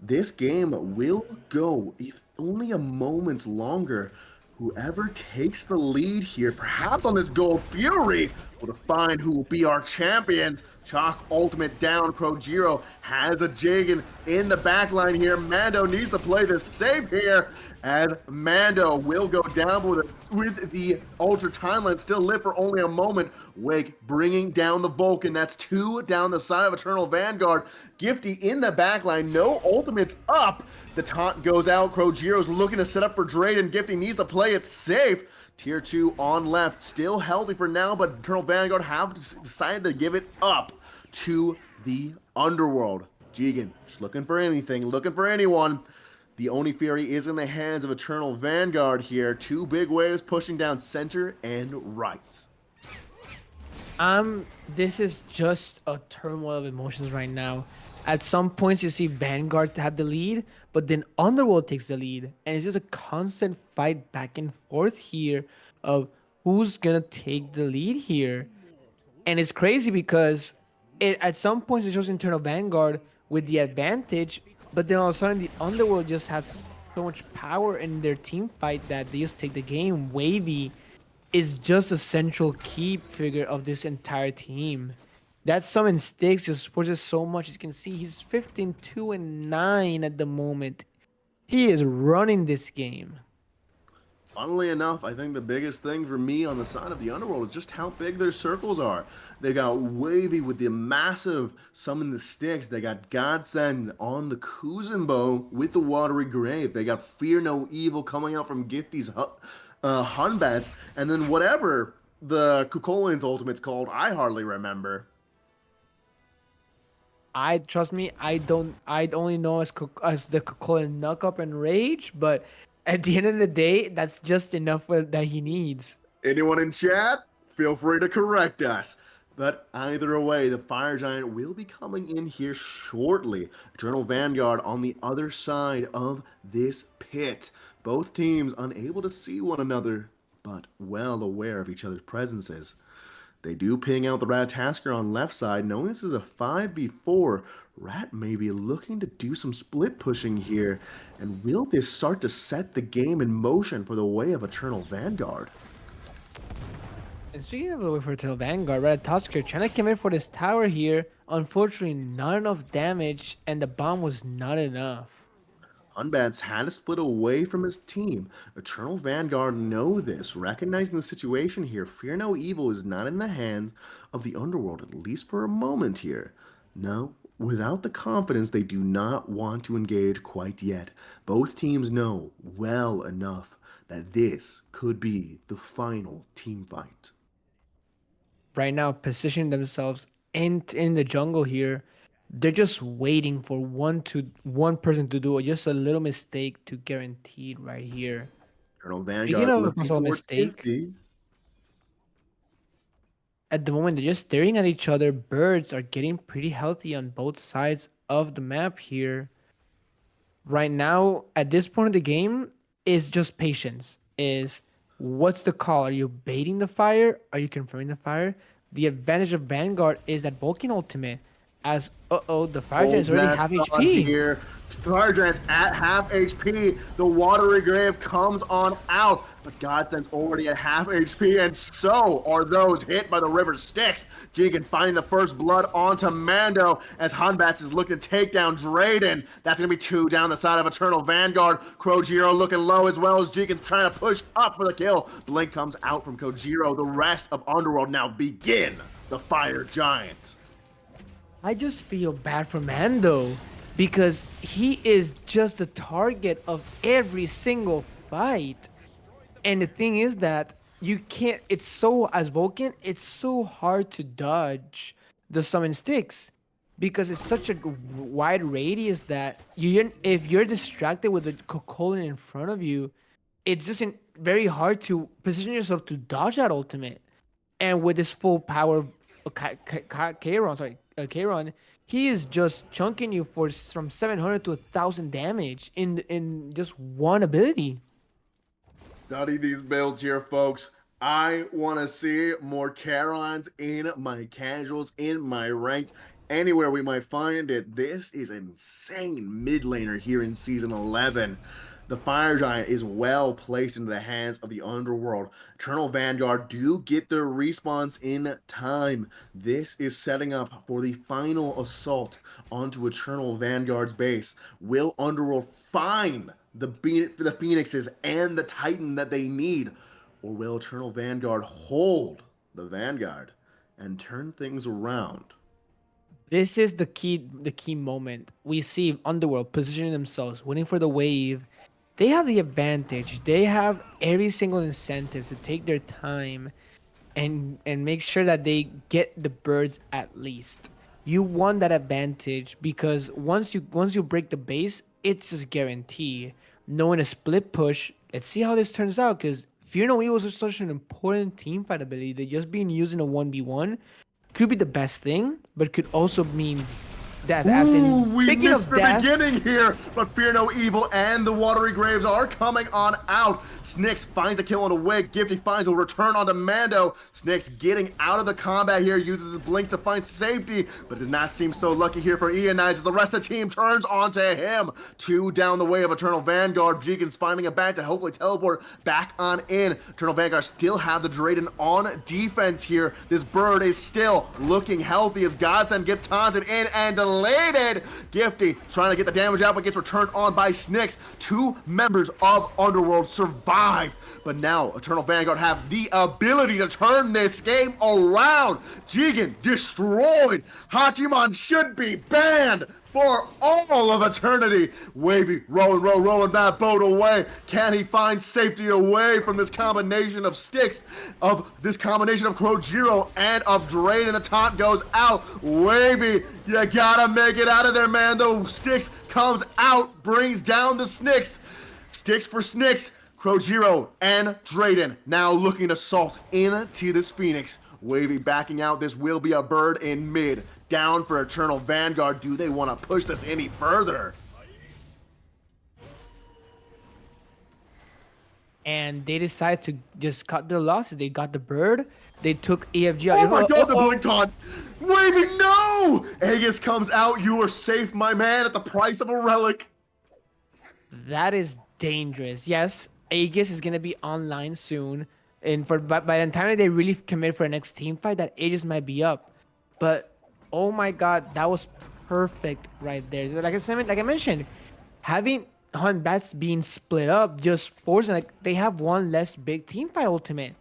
This game will go if only a moment's longer. Whoever takes the lead here, perhaps on this Gold Fury, will define who will be our champions. Chalk ultimate down. Krojiro has a Jigen in the backline here. Mando needs to play this safe here, as Mando will go down with the Ultra Timeline still lit for only a moment. Wake bringing down the Vulcan. That's 2 down the side of Eternal Vanguard. Gifty in the backline. No ultimates up. The taunt goes out. Krojiro's looking to set up for Drayden. Gifty needs to play it safe. Tier 2 on left. Still healthy for now, but Eternal Vanguard have decided to give it up to the Underworld. Jigen just looking for anything, looking for anyone. The Oni Fury is in the hands of Eternal Vanguard here. 2 big waves pushing down center and right. This is just a turmoil of emotions right now. At some points, you see Vanguard have the lead, but then Underworld takes the lead, and it's just a constant fight back and forth here of who's gonna take the lead here. And it's crazy because at some points it shows Internal Vanguard with the advantage, but then all of a sudden the Underworld just has so much power in their team fight that they just take the game. Wavy is just a central key figure of this entire team. That summon sticks just forces so much. As you can see, he's 15, 2, and 9 at the moment. He is running this game. Funnily enough, I think the biggest thing for me on the side of the Underworld is just how big their circles are. They got Wavy with the massive summon the sticks. They got Godsend on the Kuzenbo with the Watery Grave. They got Fear No Evil coming out from Gifty's Hunbats. And then whatever the Kukolin's ultimate's called, I hardly remember. I trust me, I only know as the Coquelin Knuck Up and Rage, but at the end of the day, that's just enough that he needs. Anyone in chat? Feel free to correct us. But either way, the Fire Giant will be coming in here shortly. Eternal Vanguard on the other side of this pit. Both teams unable to see one another, but well aware of each other's presences. They do ping out the Ratatasker on left side, knowing this is a 5v4. Rat may be looking to do some split pushing here. And will this start to set the game in motion for the way of Eternal Vanguard? And speaking of the way for Eternal Vanguard, Ratatasker trying to come in for this tower here. Unfortunately, not enough damage, and the bomb was not enough. Hunbats had to split away from his team. Eternal Vanguard know this, recognizing the situation here. Fear No Evil is not in the hands of the Underworld, at least for a moment here. No, without the confidence, they do not want to engage quite yet. Both teams know well enough that this could be the final team fight. Right now, positioning themselves in the jungle here. They're just waiting for one person to do just a little mistake to guaranteed right here. Eternal Speaking Vanguard of a looking possible towards mistake, 50. at the moment they're just staring at each other. Birds are getting pretty healthy on both sides of the map here. Right now, at this point of the game, is just patience. Is what's the call? Are you baiting the fire? Are you confirming the fire? The advantage of Vanguard is that Vulcan ultimate. As the fire giant is already half That's on HP. here. Fire Giant's at half HP. The Watery Grave comes on out, but Godsend's already at half HP, and so are those hit by the River Styx. Jigen finding the first blood onto Mando as Hunbats is looking to take down Drayden. That's going to be 2 down the side of Eternal Vanguard. Krojiro looking low as well as Jigen's trying to push up for the kill. Blink comes out from Kojiro. The rest of Underworld now begin the Fire Giant. I just feel bad for Mando because he is just the target of every single fight. And the thing is that you can't, it's so, as Vulcan, it's so hard to dodge the summon sticks because it's such a wide radius that if you're distracted with the Cocolin in front of you, it's just very hard to position yourself to dodge that ultimate. And with this full power of Kairon, he is just chunking you from 700 to 1,000 damage in just one ability. Study these builds here, folks. I want to see more Carons in my casuals, in my ranked, anywhere we might find it. This is an insane mid laner here in Season 11. The Fire Giant is well placed into the hands of the Underworld. Eternal Vanguard do get their respawns in time. This is setting up for the final assault onto Eternal Vanguard's base. Will Underworld find the Phoenixes and the Titan that they need? Or will Eternal Vanguard hold the Vanguard and turn things around? This is the key moment. We see Underworld positioning themselves, waiting for the wave. They have the advantage. They have every single incentive to take their time and make sure that they get the birds at least. You want that advantage because once you break the base, it's just guarantee. Knowing a split push, let's see how this turns out because Fear No Evil is such an important team fight ability that just being used in a 1v1 could be the best thing, but could also mean death. As Ooh, in, we speaking missed of the death, beginning here, but Fear No Evil and the Watery Graves are coming on out. Snicks finds a kill on a wig. Gifty finds a return onto Mando. Snicks getting out of the combat here, uses his blink to find safety, but does not seem so lucky here for Ionize as the rest of the team turns onto him. 2 down the way of Eternal Vanguard. Vegan's finding a back to hopefully teleport back on in. Eternal Vanguard still have the Drayden on defense here. This bird is still looking healthy as Godsend gets taunted in and deleted. Gifty trying to get the damage out but gets returned on by Snicks. 2 members of Underworld survive. But now Eternal Vanguard have the ability to turn this game around. Jigen destroyed. Hachiman should be banned for all of eternity. Wavy rolling that boat away. Can he find safety away from this combination of sticks, of this combination of Krojiro and of Drain, and the taunt goes out. Wavy, you gotta make it out of there, man. The sticks comes out, brings down the Snicks. Sticks for Snicks. Krojiro and Drayden now looking to salt into this Phoenix. Wavy backing out. This will be a bird in mid. Down for Eternal Vanguard. Do they want to push this any further? and they decide to just cut their losses. They got the bird. They took EFG out. Oh my god, the blink taunt! Wavy, no! Aegis comes out. You are safe, my man, at the price of a relic. That is dangerous. Yes, Aegis is gonna be online soon, and by the time that they really commit for the next team fight, that Aegis might be up. But oh my god, that was perfect right there. Like I mentioned, having Hunt Bats being split up just forcing, like, they have one less big team fight ultimate.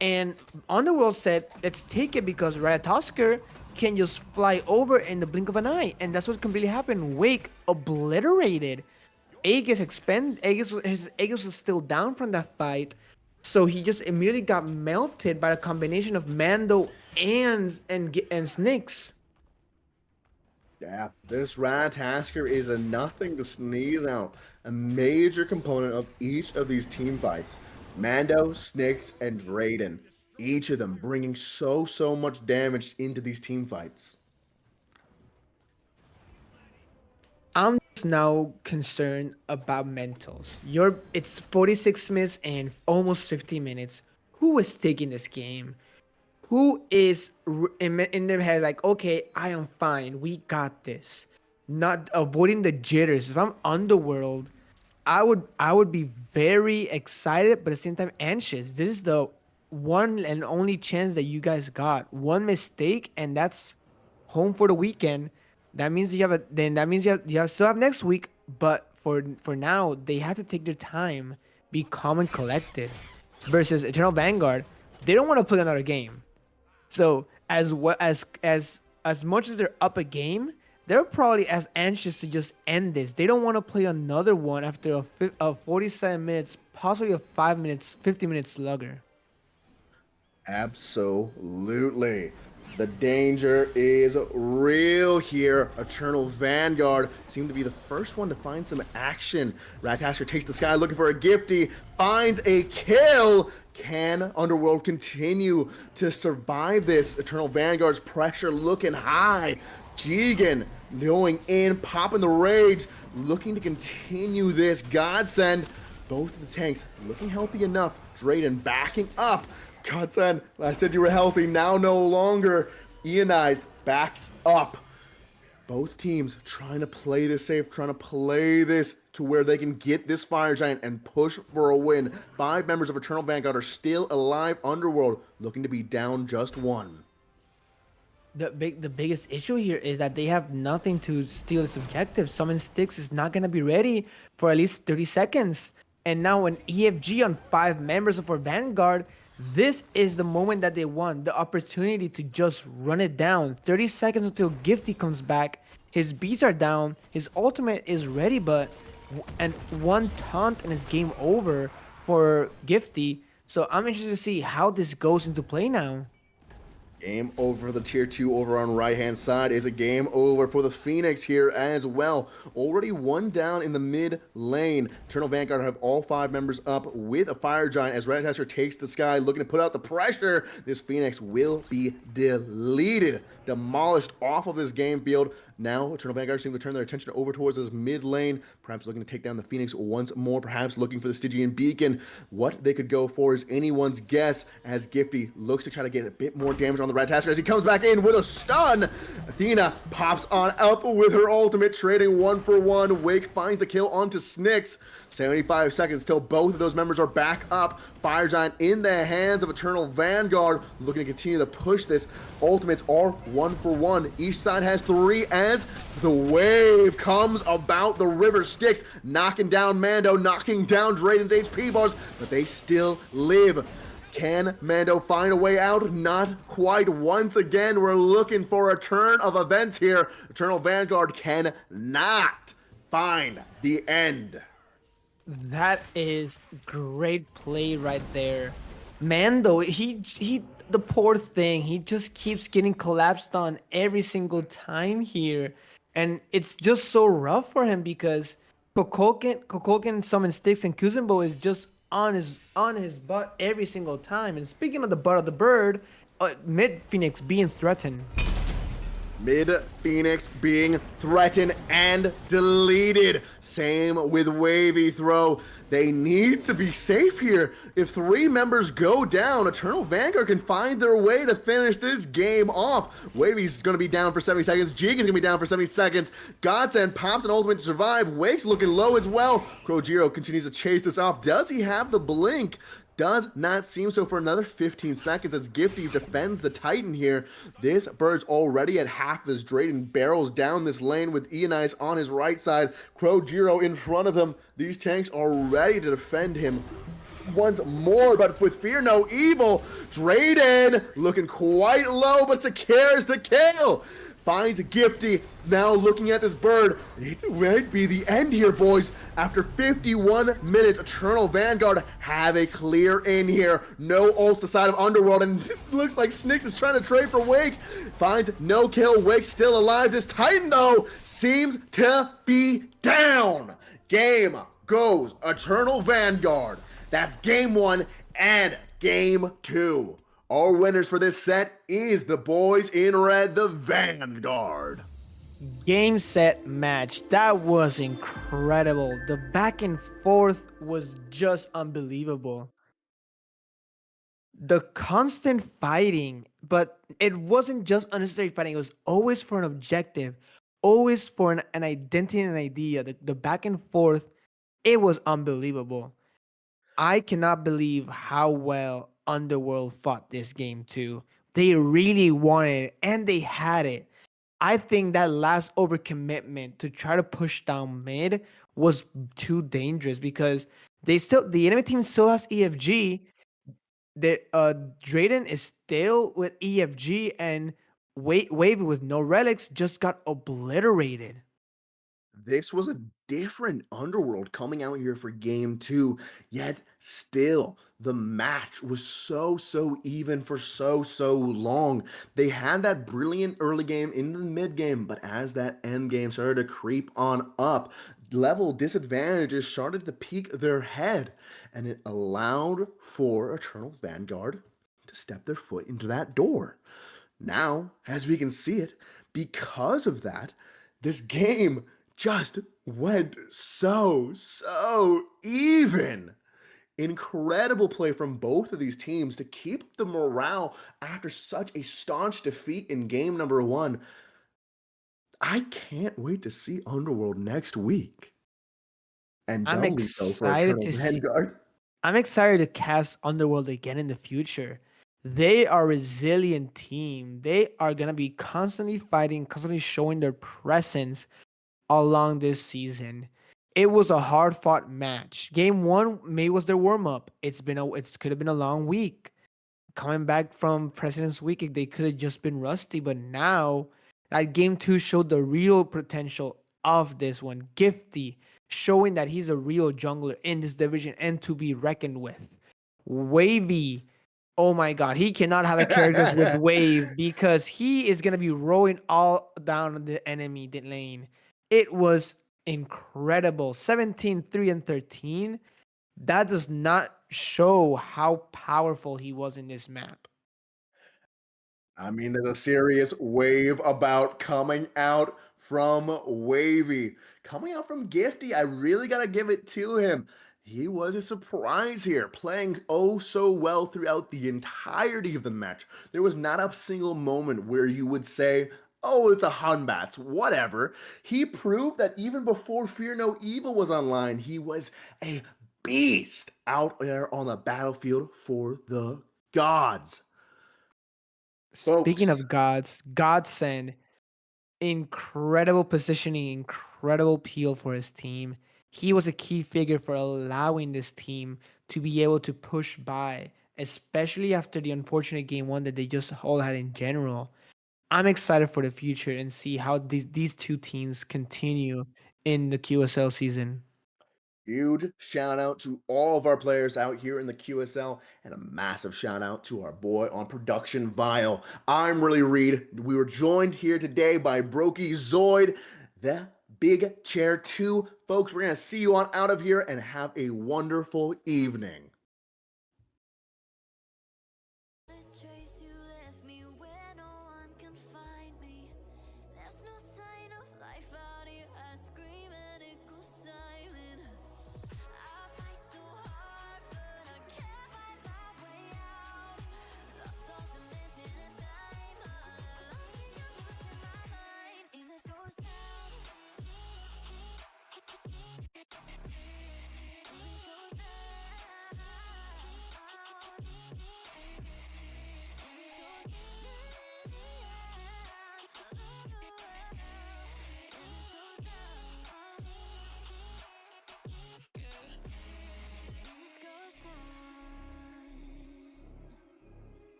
And Underworld said, let's take it because Ratatosker can just fly over in the blink of an eye. And that's what completely happened. Wake obliterated. Aegis Aegis was still down from that fight. So he just immediately got melted by the combination of Mando and Snicks. Yeah, this Ratatasker is a nothing to sneeze out. A major component of each of these team fights. Mando, Snicks, and Drayden. Each of them bringing so much damage into these team fights. I'm just now concerned about mentals. It's 46 minutes and almost 50 minutes. Who is taking this game? Who is in their head like, okay, I am fine. We got this. Not avoiding the jitters. If I'm Underworld, I would be very excited, but at the same time anxious. This is the one and only chance that you guys got. One mistake, and that's home for the weekend. That means you still have next week. But for now, they have to take their time, be calm and collected. Versus Eternal Vanguard, they don't want to play another game. So as much as they're up a game, they're probably as anxious to just end this. They don't want to play another one after a 47 minutes, possibly a 50 minutes slugger. Absolutely. The danger is real here. Eternal Vanguard seemed to be the first one to find some action. Ratatasker takes the sky looking for a Gifty, finds a kill. Can Underworld continue to survive this? Eternal Vanguard's pressure looking high. Jigen going in, popping the rage, looking to continue this. Godsend, both of the tanks looking healthy enough. Drayden backing up. Godsend, I said you were healthy, now no longer. Ionize backs up. Both teams trying to play this safe, trying to play this to where they can get this Fire Giant and push for a win. 5 members of Eternal Vanguard are still alive. Underworld looking to be down just one. The biggest issue here is that they have nothing to steal this objective. Summon Sticks is not gonna be ready for at least 30 seconds. And now an EFG on 5 members of our Vanguard, this is the moment that they want, the opportunity to just run it down. 30 seconds until Gifty comes back. His beats are down, his ultimate is ready, but and one taunt and it's game over for Gifty. So I'm interested to see how this goes into play now. Game over the tier 2 over on right hand side is a game over for the Phoenix here as well. Already one down in the mid lane. Eternal Vanguard have all 5 members up with a Fire Giant as Red Tester takes the sky looking to put out the pressure. This Phoenix will be deleted, demolished off of this game field. Now Eternal Vanguard seem to turn their attention over towards this mid lane, perhaps looking to take down the Phoenix once more, perhaps looking for the Stygian Beacon. What they could go for is anyone's guess as Gifty looks to try to get a bit more damage on the Red Tasker as he comes back in with a stun. Athena pops on up with her ultimate, trading 1 for 1. Wake finds the kill onto Snicks. 75 seconds till both of those members are back up. Fire Giant in the hands of Eternal Vanguard, looking to continue to push this. Ultimates are 1 for 1. Each side has 3 as the wave comes about the river Styx, knocking down Mando, knocking down Drayden's HP bars, but they still live. Can Mando find a way out? Not quite. Once again, we're looking for a turn of events here. Eternal Vanguard cannot find the end. That is great play right there. Mando, he the poor thing, he just keeps getting collapsed on every single time here. And it's just so rough for him because Kokoken summon Sticks and Kuzenbo is just on his butt every single time. And speaking of the butt of the bird, mid Phoenix being threatened. Mid Phoenix being threatened and deleted. Same with Wavy Throw. They need to be safe here. If 3 members go down, Eternal Vanguard can find their way to finish this game off. Wavy's going to be down for 70 seconds. Jig is going to be down for 70 seconds. Godsend pops an ultimate to survive. Wake's looking low as well. Krojiro continues to chase this off. Does he have the blink? Does not seem so for another 15 seconds as Gifty defends the Titan here. This bird's already at half his Drayden barrels down this lane with Ionize on his right side. Krojiro in front of him. These tanks are ready to defend him once more, but with fear no evil. Drayden looking quite low, but secures the kill. Finds a Gifty, now looking at this bird. It might be the end here, boys. After 51 minutes, Eternal Vanguard have a clear in here. No ults the side of Underworld, and it looks like Snicks is trying to trade for Wake. Finds no kill, Wake still alive. This Titan, though, seems to be down. Game goes Eternal Vanguard. That's game 1 and game 2. Our winners for this set is the boys in red, the Vanguard. Game, set, match. That was incredible. The back and forth was just unbelievable. The constant fighting, but it wasn't just unnecessary fighting. It was always for an objective, always for an identity and an idea. The back and forth, it was unbelievable. I cannot believe how well Underworld fought this game too. They really wanted it and they had it. I think that last overcommitment to try to push down mid was too dangerous because the enemy team still has EFG. That Drayden is still with EFG and Wave with no relics just got obliterated. This was a different Underworld coming out here for game 2, yet still the match was so even for so long. They had that brilliant early game in the mid game, but as that end game started to creep on up, level disadvantages started to peek their head, and it allowed for Eternal Vanguard to step their foot into that door. Now, as we can see it, because of that, this game just went so even. Incredible play from both of these teams to keep the morale after such a staunch defeat in game number 1. I can't wait to see Underworld next week. And I'm doubly so for excited Eternal to see. Vanguard. I'm excited to cast Underworld again in the future. They are a resilient team. They are gonna be constantly fighting, constantly showing their presence along this season. It was a hard fought match. Game one May was their warm up. It could have been a long week. Coming back from President's Week, they could have just been rusty. But now that game two showed the real potential of this one. Gifty showing that he's a real jungler in this division and to be reckoned with. Wavy, oh my god, he cannot have a characters with Wave because he is gonna be rolling all down the enemy lane. It was incredible. 17, 3, and 13. That does not show how powerful he was in this map. I mean, there's a serious wave about coming out from Wavy. Coming out from Gifty, I really got to give it to him. He was a surprise here, playing oh so well throughout the entirety of the match. There was not a single moment where you would say, oh, it's a Hunbats, whatever. He proved that even before Fear No Evil was online, he was a beast out there on the battlefield for the gods. Speaking Folks, of gods, Godsend, incredible positioning, incredible peel for his team. He was a key figure for allowing this team to be able to push by, especially after the unfortunate game one that they just all had in general. I'm excited for the future and see how these two teams continue in the QSL season. huge shout out to all of our players out here in the QSL, and a massive shout out to our boy on production, Vile. I'm really Reed. We were joined here today by Brokey Zoid, the Big Chair 2. Folks, we're going to see you on out of here and have a wonderful evening.